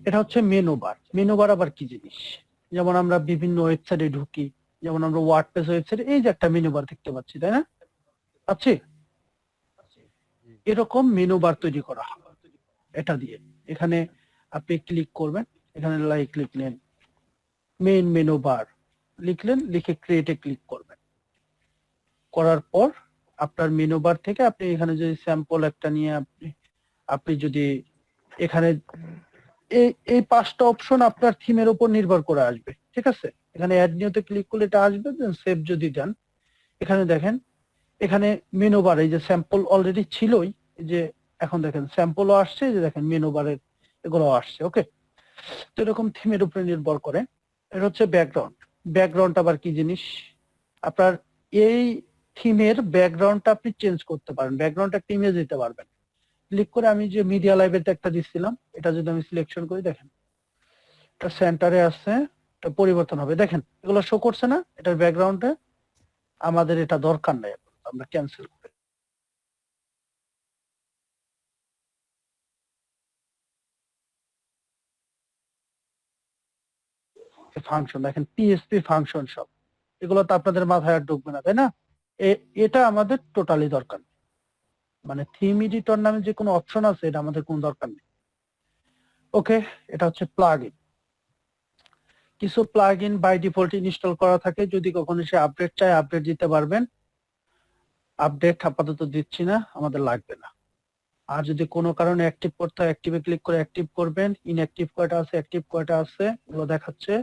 এটা হচ্ছে মেনু বার। মেনু বার আবার কি জিনিস? যেমন আমরা বিভিন্ন ওয়েবসাইটে ঢুকি, যেমন আমরা ওয়ার্ডপ্রেস ওয়েবসাইটে এই যে একটা মেনু বার দেখতে পাচ্ছি, তাই না? পাচ্ছি? এরকম মেনু বার তৈরি করা হয় এটা দিয়ে। এখানে আপনি ক্লিক করবেন, এখানে লাইক লিখলেন, মেইন মেনু বার লিখলেন, লিখে ক্রিয়েটে ক্লিক করবেন। করার পর আপনার মেনু বার থেকে আপনি এখানে যদি স্যাম্পল একটা নিয়ে আপনি যদি এখানে এই 5টা অপশন আপনার থিমের উপর নির্ভর করে আসবে, ঠিক আছে? এখানে অ্যাড নিউতে ক্লিক করলে এটা আসবে, দেন সেভ যদি দেন, এখানে দেখেন এখানে মেনু বার এই যে স্যাম্পল অলরেডি ছিলই, এই যে এখন দেখেন স্যাম্পলও আসছে, এই যে দেখেন মেনু বারের এগুলো আসছে। ওকে, তো এরকম থিমের উপরে নির্ভর করে। এটা হচ্ছে ব্যাকগ্রাউন্ড। ব্যাকগ্রাউন্ড আবার কি জিনিস? আপনার এই থিমের ব্যাকগ্রাউন্ডটা আপনি চেঞ্জ করতে পারেন, ব্যাকগ্রাউন্ড একটা ইমেজ দিতে পারবেন। ক্লিক করে আমি যে মিডিয়া লাইব্রেরিতে একটা দিচ্ছিলাম, এটা যদি আমি সিলেকশন করি দেখেন এটা সেন্টারে আছে, এটা পরিবর্তন হবে। দেখেন এগুলো শো করছে না এটার ব্যাকগ্রাউন্ডে? আমাদের এটা দরকার নাই, আমরা ক্যান্সেল করি। ফাংশন দেখেন, পিএসপি ফাংশন সব, এগুলো তো আপনাদের মাথায় আর ঢুকবে না, তাই না? এটা আমাদের টোটালি দরকার নেই। মানে থিম এডিটর নামে যে কোনো অপশন আছে এটা আমাদের কোনো দরকার নেই। ওকে, এটা হচ্ছে প্লাগইন। কিছু প্লাগইন বাই ডিফল্ট ইনস্টল করা থাকে, যদি কখনো সে আপডেট চায় আপডেট দিতে পারবেন। আপডেট আপাতত দিচ্ছি না, আমাদের লাগবে না। আর যদি কোনো কারণে অ্যাক্টিভ করতে হয় অ্যাক্টিভে ক্লিক করে অ্যাক্টিভ করবেন। ইনঅ্যাক্টিভ কয়টা আছে, অ্যাক্টিভ কয়টা আছে এগুলো দেখাচ্ছে।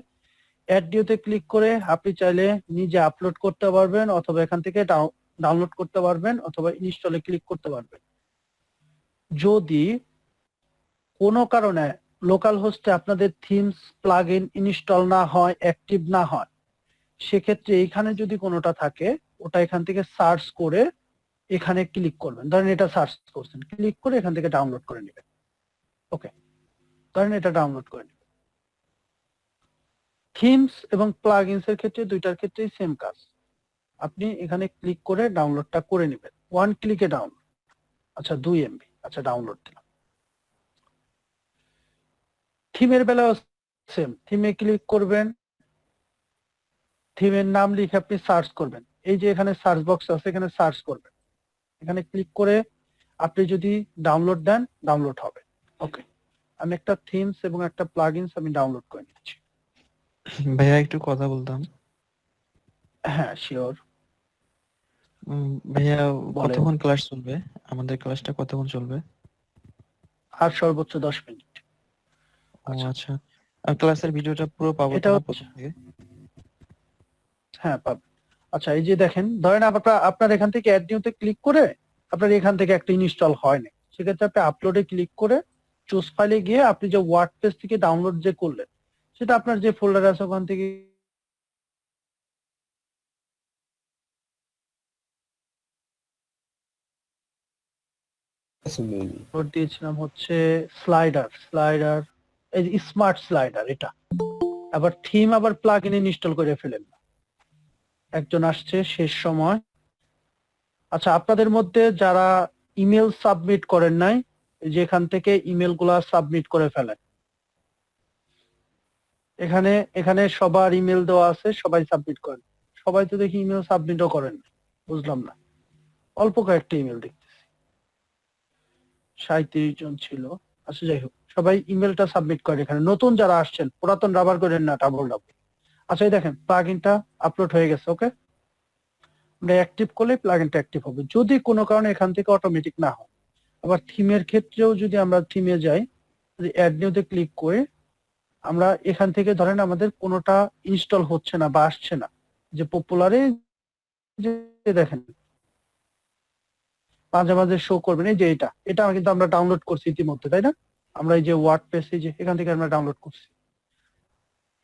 অ্যাড নিউতে ক্লিক করে আপনি চাইলে নিজে আপলোড করতে পারবেন, অথবা এখান থেকে ডাউনলোড করতে পারবেন, অথবা ইনস্টলে ক্লিক করতে পারবেন। যদি কোনো কারণে লোকাল হোস্টে আপনাদের থিমস প্লাগইন ইনস্টল না হয়, অ্যাক্টিভ না হয়, সেক্ষেত্রে এখানে যদি কোনোটা থাকে ওটা এখান থেকে সার্চ করে এখানে ক্লিক করবেন। ধরেন এটা সার্চ করছেন, ক্লিক করে এখান থেকে ডাউনলোড করে নেবেন। ওকে, ধরেন এটা ডাউনলোড করে নেবেন। থিমস এবং প্লাগইনস এর ক্ষেত্রে দুইটার ক্ষেত্রেই সেম কাজ। আপনি এখানে ক্লিক করে ডাউনলোডটা করে নেবেন, 1 ক্লিকে ডাউনলোড। আচ্ছা 2 MB, আচ্ছা ডাউনলোড দিলাম। থিমের বেলাও সেম, থিমে ক্লিক করবেন, থিমের নাম লিখে আপনি সার্চ করবেন। এই যে এখানে সার্চ বক্স আছে, এখানে সার্চ করবেন, এখানে ক্লিক করে আপনি যদি ডাউনলোড দেন ডাউনলোড হবে। ওকে, আমি একটা থিমস এবং একটা প্লাগইনস আমি ডাউনলোড করে নিচ্ছি। ভাইয়া একটু কথা বলতাম। হ্যাঁ শিওর, ভাইয়া বলেন। কতক্ষণ ক্লাস চলবে? আমাদের ক্লাসটা কতক্ষণ চলবে? আর সর্বোচ্চ 10 মিনিট। ও আচ্ছা, আর ক্লাসের ভিডিওটা পুরো পাবো তো এটা না হচ্ছে- প্রথম থেকে? হ্যাঁ পাবেন। আচ্ছা এই যে দেখেন, ধরেন আপনার এখান থেকে অ্যাড নিউতে ক্লিক করে আপনার এখান থেকে একটা ইনস্টল হয় না, সেক্ষেত্রে আপনি আপলোডে ক্লিক করে চুজ ফাইলে গিয়ে আপনি যে ওয়ার্ডপ্রেস থেকে ডাউনলোড যে করলেন সেটা আপনার যে ফোল্ডার আছে ওখান থেকে আপলোড দিয়েছিলাম হচ্ছে স্লাইডার এই যে স্মার্ট স্লাইডার, এটা আবার থিম আবার প্লাগইন ইনস্টল করে ফেলেন। একজন আসছে শেষ সময়। আচ্ছা আপনাদের মধ্যে যারা ইমেল সাবমিট করেন নাই, যেখান থেকে ইমেল গুলা সাবমিট করে ফেলেন। এখানে এখানে সবার ইমেল দেওয়া আছে, সবাই সাবমিট করেন। সবাই তো দেখি ইমেল সাবমিটও করেন না। বুঝলাম না, অল্প কয়েকটা ইমেল দেখতেছি, 37 জন ছিল। আচ্ছা যাই হোক, সবাই ইমেলটা সাবমিট করেন। এখানে নতুন যারা আসছেন, পুরাতন রাবার করেন না, ডাবল ডাবল। আচ্ছা এই দেখেন প্লাগইনটা আপলোড হয়ে গেছে। ওকে, আমরা অ্যাক্টিভ করলে প্লাগইনটা অ্যাক্টিভ হবে, যদি কোনো কারণে এখান থেকে অটোমেটিক না হয়। আবার থিমের ক্ষেত্রেও যদি আমরা থিমে যাই, যদি অ্যাড নিউতে ক্লিক করে আমরা এখান থেকে ধরেন আমাদের কোনোটা ইনস্টল হচ্ছে না বা আসছে না, যে পপুলারে যে দেখেন মাঝে মাঝে শো করবেন, এই যে এটা কিন্তু আমরা ডাউনলোড করছি ইতিমধ্যে, তাই না? আমরা এই যে ওয়ার্ডপ্রেস, এই যে এখান থেকে আমরা ডাউনলোড করছি,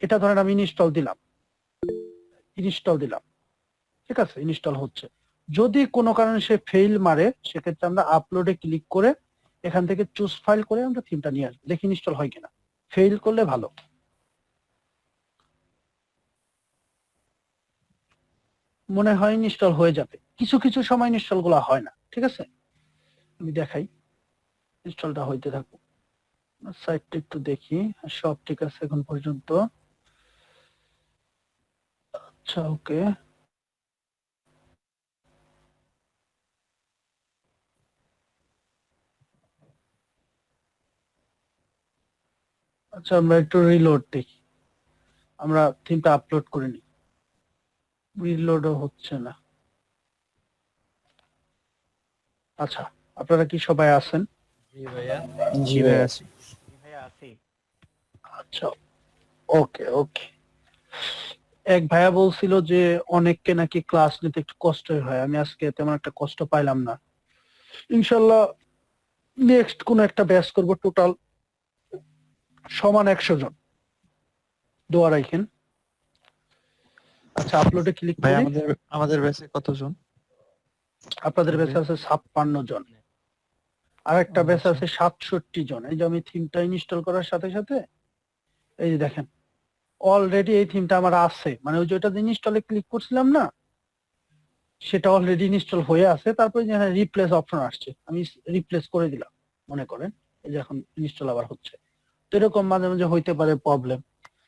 এটা ধরেন আমি ইনস্টল দিলাম, ঠিক আছে, ইনস্টল হচ্ছে। যদি কোনো কারণে সে ফেইল মারে, সেক্ষেত্রে আমরা আপলোডে ক্লিক করে এখান থেকে চুজ ফাইল করে আমরা থিমটা নিয়ে আসবো, দেখি ইনস্টল হয় কিনা। ফেইল করলে ভালো, মনে হয় ইনস্টল হয়ে যাবে। কিছু কিছু সময় ইনস্টল গুলো হয় না, ঠিক আছে, আমি দেখাই। ইনস্টলটা হইতে থাকুক, সাইটটা একটু দেখি। সব ঠিক আছে এখন পর্যন্ত। আচ্ছা ওকে, আচ্ছা আমরা একটু রিলোড দেখি, আমরা থিমটা আপলোড করে নিই। রিলোডও হচ্ছে না। আচ্ছা, আপনারা কি সবাই আছেন? জি ভাই আছি। আচ্ছা ওকে ওকে। এক ভাইয়া বলছিল যে অনেককে নাকি ক্লাস নিতে একটু কষ্ট হয়, আমি আজকে তেমন একটা কষ্ট পাইলাম না। ইনশাল্লাহ নেক্সট কোন একটা ব্যাচ করব, টোটাল সমান 100 জন, দোয়া রাখেন। আচ্ছা আপলোডে ক্লিক ভাই করে আমাদের ব্যাচে কতজন? আপনাদের ব্যাচে আছে 56 জন, আর একটা ব্যাচ আছে 67 জন। এই যে আমি থিমটা ইনস্টল করার সাথে সাথে এই যে দেখেন অলরেডি এই থিমটা আমার আছে, মানে ওই যে ওটা ইনস্টলে ক্লিক করছিলাম না, সেটা অলরেডি ইনস্টল হয়ে আছে। তারপরে যেখানে রিপ্লেস অপশন আসছে, আমি রিপ্লেস করে দিলাম, মনে করেন এই যে এখন ইনস্টল আবার হচ্ছে। তো এরকম মাঝে মাঝে হইতে পারে প্রবলেম,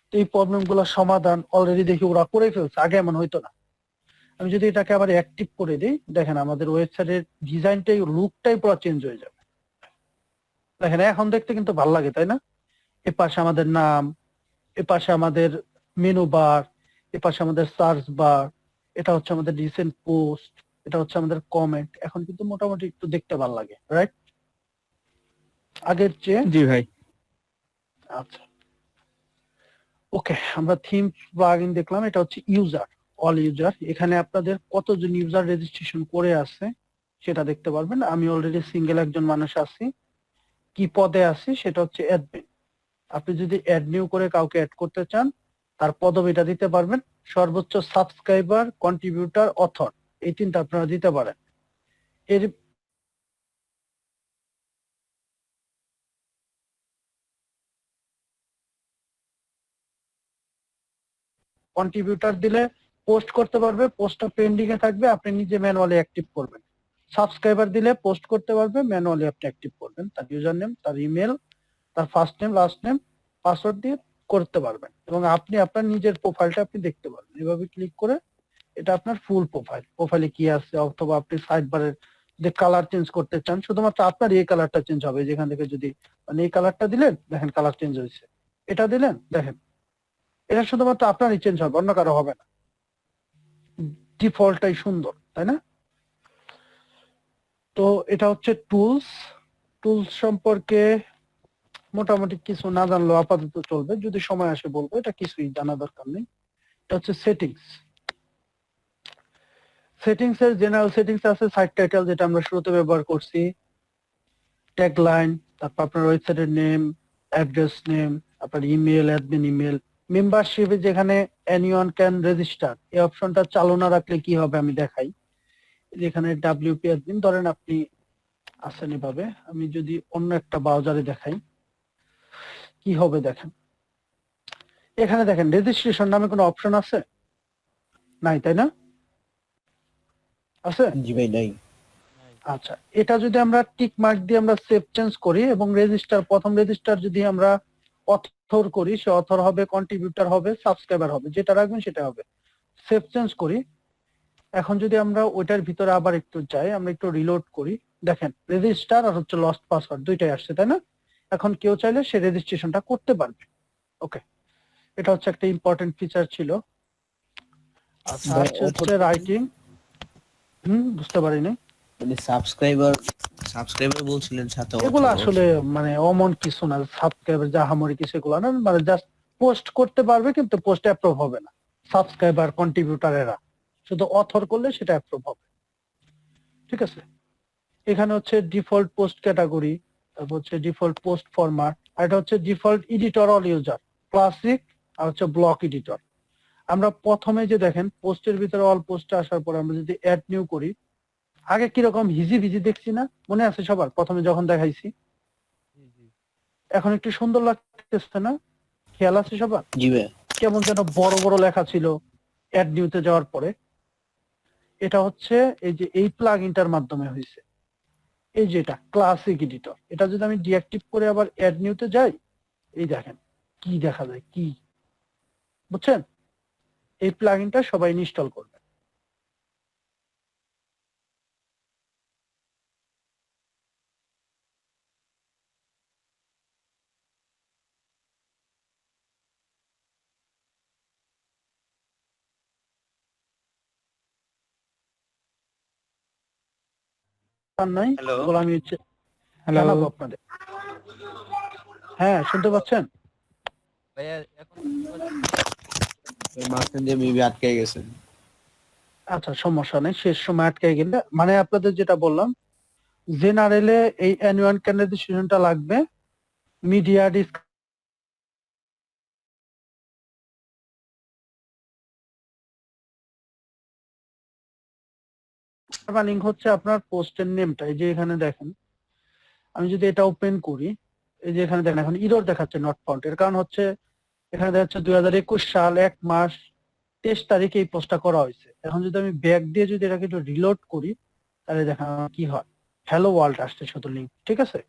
তো এই প্রবলেম গুলোর সমাধান অলরেডি দেখি ওরা করে ফেলছে, আগে এমন হইতো না। আমি যদি এটাকে আবার অ্যাক্টিভ করে দিই, দেখেন আমাদের ওয়েবসাইটের ডিজাইনটাই, লুকটাই পুরো চেঞ্জ হয়ে যাবে। দেখেন এখন দেখতে কিন্তু ভালো লাগে, তাই না? এ পাশে আমাদের নাম, এ পাশে আমাদের মেনু বার, এ পাশে আমাদের সার্চ বার, এটা হচ্ছে আমাদের রিসেন্ট পোস্ট, এটা হচ্ছে আমাদের কমেন্ট। এখন কিন্তু মোটামুটি একটু দেখতে ভালো লাগে, রাইট? আগের চেয়ে। জি ভাই। আচ্ছা ওকে, আমরা থিম প্লাগইন দেখলাম, এটা হচ্ছে ইউজার, অল ইউজার। এখানে আপনাদের কতজন ইউজার রেজিস্ট্রেশন করে আছে সেটা দেখতে পারবেন। আমি অলরেডি সিঙ্গেল একজন মানুষ আছি, কি পদে আছি সেটা হচ্ছে অ্যাডমিন। আপনি যদি অ্যাড নিউ করে কাউকে অ্যাড করতে চান, তার পদবিটা দিতে পারবেন। সর্বোচ্চ সাবস্ক্রাইবার, কন্ট্রিবিউটর, অথর, এই তিনটা আপনারা দিতে পারেন। এর কন্ট্রিবিউটর দিলে পোস্ট করতে পারবে, পোস্টটা পেন্ডিং এ থাকবে, আপনি নিজে ম্যানুয়ালি অ্যাক্টিভ করবেন। সাবস্ক্রাইবার দিলে পোস্ট করতে পারবে, ম্যানুয়ালি আপনি অ্যাক্টিভ করবেন। তার ইউজার নেম, তার ইমেল, তার first name, last name, password দিয়ে করতে পারবেন, এবং আপনি আপনার নিজের প্রোফাইলটা আপনি দেখতে পারবেন। এভাবে ক্লিক করে এটা আপনার ফুল প্রোফাইল, প্রোফাইলে কি আছে, অথবা আপনি সাইড বারের যে কালার চেঞ্জ করতে চান, শুধুমাত্র আপনার এই কালারটা চেঞ্জ হবে। যেখান থেকে যদি মানে এই কালারটা দিলেন, দেখেন কালার চেঞ্জ হয়েছে, এটা দিলেন, দেখেন এটা শুধুমাত্র আপনারই চেঞ্জ হবে, অন্য কারো হবে না। ডিফল্টটাই সুন্দর, তাই না? তো এটা হচ্ছে টুলস। টুলস সম্পর্কে মোটামুটি কিছু না জানলেও আপাতত চলবে, যদি সময় আসে বলবো, এটা কিছুই জানা দরকার নেই। এটা হচ্ছে সেটিংস। সেটিংস এর জেনারেল সেটিংস আছে, সাইট টাইটেল যেটা আমরা শুরুতে ব্যবহার করছি, ট্যাগলাইন, তারপর আপনার ওয়েবসাইটের নেম, অ্যাড্রেস নেম, আপনার ইমেল, অ্যাডমিন ইমেল। মেম্বারশিপে যেখানে এনিওয়ান ক্যান রেজিস্টার, এই অপশনটা চালু না রাখলে কি হবে আমি দেখাই। যেখানে ডাব্লিউপি অ্যাডমিন, ধরেন আপনি আছেন এভাবে, আমি যদি অন্য একটা ব্রাউজারে দেখাই কি হবে দেখেন। এখানে দেখেন রেজিস্ট্রেশন নামে কোনো অপশন আছে? নাই, তাই না? আছে? জি ভাই নাই। আচ্ছা, এটা যদি আমরা টিক মার্ক দিয়ে আমরা সেভ চেঞ্জ করি এবং রেজিস্টার, প্রথম রেজিস্টার যদি আমরা অথর করি, সে অথর হবে, কন্ট্রিবিউটর হবে, সাবস্ক্রাইবার হবে, যেটা রাখবেন সেটা হবে। সেভ চেঞ্জ করি। এখন যদি আমরা ওইটার ভিতরে আবার একটু যাই, আমরা একটু রিলোড করি, দেখেন রেজিস্টার আর হচ্ছে লস্ট পাসওয়ার্ড দুইটাই আসছে, তাই না? এখন কেউ চাইলে সে রেজিস্ট্রেশনটা করতে পারবে। ওকে, এটা হচ্ছে একটা ইম্পর্টেন্ট ফিচার ছিল। আচ্ছা, ভাই, আচ্ছা হচ্ছে রাইটিং। বুঝতে পারিনি। মানে সাবস্ক্রাইবার বলছিলেন সাথে এগুলো author আসলে মানে অমন কিছু না, সাবস্ক্রাইবার জাহামরি কিছু এগুলো না, মানে জাস্ট পোস্ট করতে পারবে কিন্তু পোস্ট অ্যাপ্রুভ হবে না। সাবস্ক্রাইবার কন্ট্রিবিউটারেরা শুধু অথর করলে সেটা অ্যাপ্রুভ হবে। ঠিক আছে, এখানে হচ্ছে ডিফল্ট পোস্ট ক্যাটাগরি, তারপর হচ্ছে ডিফল্ট পোস্ট ফরম্যাট, আর এটা হচ্ছে default editor all user, classic আর হচ্ছে ব্লক এডিটর। আমরা প্রথমে যে দেখেন পোস্টের ভিতরে অল পোস্টে আসার পর আমরা যদি অ্যাড নিউ করি, আগে কিরকম হিজি ভিজি দেখছি না, মনে আছে সবার প্রথমে যখন দেখাইছি? এখন একটু সুন্দর লাগতেছে না? খেয়াল আছে সবার? জি ভাই। কেমন যেন বড় বড় লেখা ছিল অ্যাড নিউতে যাওয়ার পরে। এটা হচ্ছে এই যে এই প্লাগইনটার মাধ্যমে হয়েছে। এই যে এটা ক্লাসিক এডিটর, এটা যদি আমি ডিঅ্যাক্টিভ করে আবার অ্যাড নিউতে যাই, এই দেখেন কি দেখা যায়, কি বুঝছেন? এই প্লাগইনটা সবাই ইনস্টল করবে। আর নাই, হ্যালো। এগুলো আমি হ্যালো জানাবো আপনাদের। হ্যাঁ, শুনতে পাচ্ছেন? ভাইয়া এখন মাঝখান দিয়ে মেবি আটকে গেছে। আচ্ছা, সমস্যা নেই, শেষ সময় আটকে গেলে মানে আপনাদের যেটা বললাম, জেনারেলে এই অ্যানুয়াল ক্যান্ডিডেশনটা লাগবে, মিডিয়া লিঙ্ক হচ্ছে আপনার পোস্টের নেমটা। এই যে এখানে দেখেন, আমি যদি এটা ওপেন করি, এই যে এখানে দেখেন এখন ইরর দেখাচ্ছে নট ফাউন্ড। এর কারণ হচ্ছে এখানে দেখাচ্ছে 2021 সাল 1 মাস 23 তারিখে এই পোস্টটা করা হয়েছে। এখন যদি আমি ব্যাক দিয়ে যদি এটাকে একটু রিলোড করি, তাহলে দেখেন কি হয়, হ্যালো ওয়ার্ল্ড আসছে শুধু লিঙ্ক। ঠিক আছে,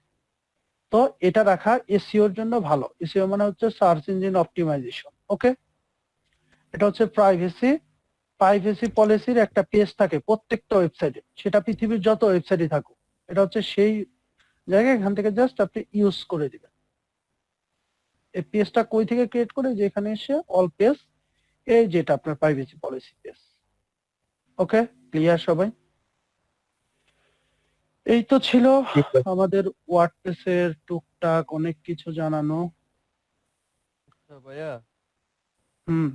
তো এটা রাখা এসইওর জন্য ভালো। এসইও মানে হচ্ছে সার্চ ইঞ্জিন অপটিমাইজেশন। ওকে, এটা হচ্ছে প্রাইভেসি পলিসির একটা পেজ থাকে প্রত্যেকটা ওয়েবসাইটে, সেটা পৃথিবীর যত ওয়েবসাইটই থাকুক, এটা হচ্ছে সেই জায়গায় এখান থেকে জাস্ট আপনি ইউজ করে দিবেন। এই পেজটা কই থেকে ক্রিয়েট করে, যে এখানে এসে অল পেজ, এই যেটা আপনার প্রাইভেসি পলিসি পেজ। ওকে, ক্লিয়ার সবাই? এই তো ছিল আমাদের ওয়ার্ডপ্রেসের টুকটাক অনেক কিছু জানানো। ভাইয়া হুম,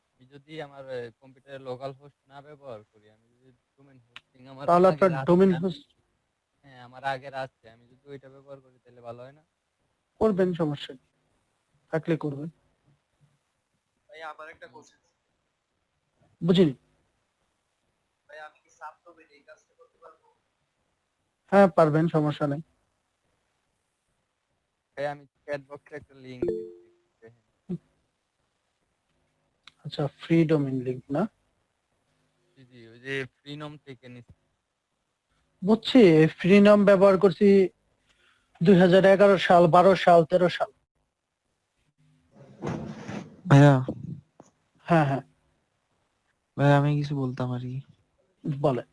আমি যদি আমার কম্পিউটারে লোকাল হোস্ট না ব্যবহার করি, আমি যদি ডোমেইন হোস্টিং আমার তাহলে আপনার আগের আছে, ডোমেইন হোস্ট হ্যাঁ আমার আগের আছে, আমি যদি ওইটা ব্যবহার করি তাহলে ভালো হয় না? করবেন, সমস্যা নেই, থাকলে করবেন। ভাই আমার একটা কোশ্চেন, বুঝিনি। ভাই আমি কি সাবডোমেইন এই কাজটা করতে পারবো? হ্যাঁ পারবেন, সমস্যা নেই। ভাই আমি চ্যাট বক্সে একটা লিংক দিচ্ছি। আচ্ছা, ফ্রি ডোমেইন লিংক না? জি জি, ওই যে ফ্রিনম থেকে নিচ্ছি। বুঝছি, ফ্রি নাম ব্যবহার করছি 2011 সাল, 12 সাল, 13 সাল। ভাইয়া হ্যাঁ হ্যাঁ, ভাইয়া আমি কিছু বলতাম আর কি। বলে।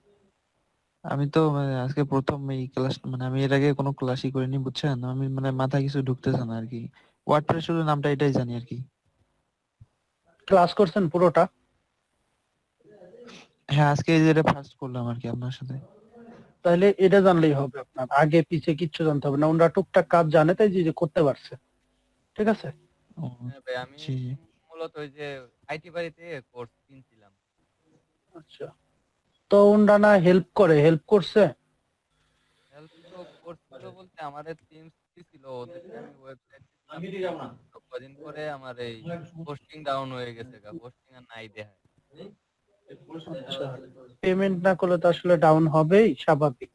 আমি তো মানে আজকে প্রথম এই ক্লাস, মানে আমি এর আগে কোনো ক্লাসই করিনি বুঝছেন, আমি মানে মাথায় কিছু ঢুকতেছে না আর কি। ওয়ার্ডপ্রেস শুধু নামটা এটাই জানি আর কি। ক্লাস করছেন পুরোটা? হ্যাঁ আজকে এই যে ফার্স্ট করলাম আর কি আপনার সাথে। তাহলে এটা জানলেই হবে, আপনার আগে পিছে কিচ্ছু জানতে হবে না, ওনারা টুকটাক কাজ জানে তাই যে করতে পারছে। ঠিক আছে, ও, হ্যাঁ ভাই, আমি জি জি। মূলত ওই যে আইটি বাড়িতে কোর্স কিনছিলাম। আচ্ছা, তো ওনারা না হেল্প করছে? হেল্প তো করছিল বলতে আমার টিমস ছিল, ওদেরকে আমি ওয়েবসাইট দিছিলাম, তো কদিন পরে আমার এই পোস্টিং ডাউন হয়ে গেছে, পোস্টিং আর নাই দেখায়। আচ্ছা, পেমেন্ট না করলে তো আসলে ডাউন হবেই, স্বাভাবিক।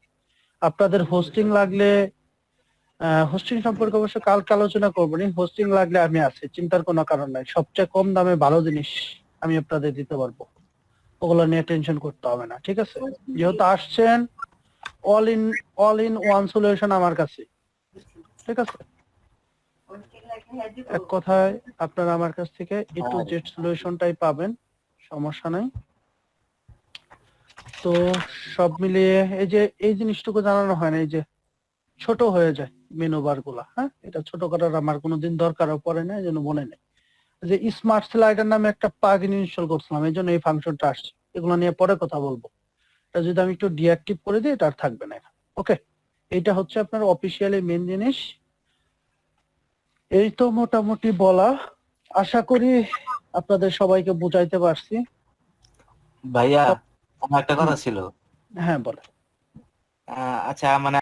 আপনাদের হোস্টিং লাগলে, হোস্টিং সম্পর্কে অবশ্য কালকে আলোচনা করবো নি। হোস্টিং লাগলে আমি আছি, চিন্তার কোনো কারণ নাই। সবচেয়ে কম দামে ভালো জিনিস আমি আপনাদের দিতে পারবো, ওগুলো নিয়ে টেনশন করতে হবে না। ঠিক আছে, যেহেতু আসছেন, অল ইন ওয়ান সলিউশন আমার কাছে। ঠিক আছে, এক কথায় আপনারা আমার কাছ থেকে A to Z সলিউশনটাই পাবেন, সমস্যা নাই। তো সব মিলিয়ে এই জিনিসটুকু জানানো হয় না, এই যে ছোট হয়ে যায় মেনু বার গুলা, হ্যাঁ এটা ছোট করার আমার কোনোদিন দরকারও পড়ে না, এই জন্য মনে নেই। যে স্মার্ট স্লাইডার নামে একটা প্লাগইন ইনস্টল করছিলাম, এই জন্য এই ফাংশনটা আসছে, এগুলো নিয়ে পরে কথা বলবো। এটা যদি আমি একটু ডিঅ্যাক্টিভ করে দিই এটা আর থাকবে না। ওকে, এটা হচ্ছে আপনার অফিসিয়ালি মেন জিনিস। এই তো মোটামুটি বলা, আশা করি আপনাদের সবাইকে বুঝাইতে পারছি। ভাইয়া আমার একটা কথা ছিল। হ্যাঁ বলে। আচ্ছা মানে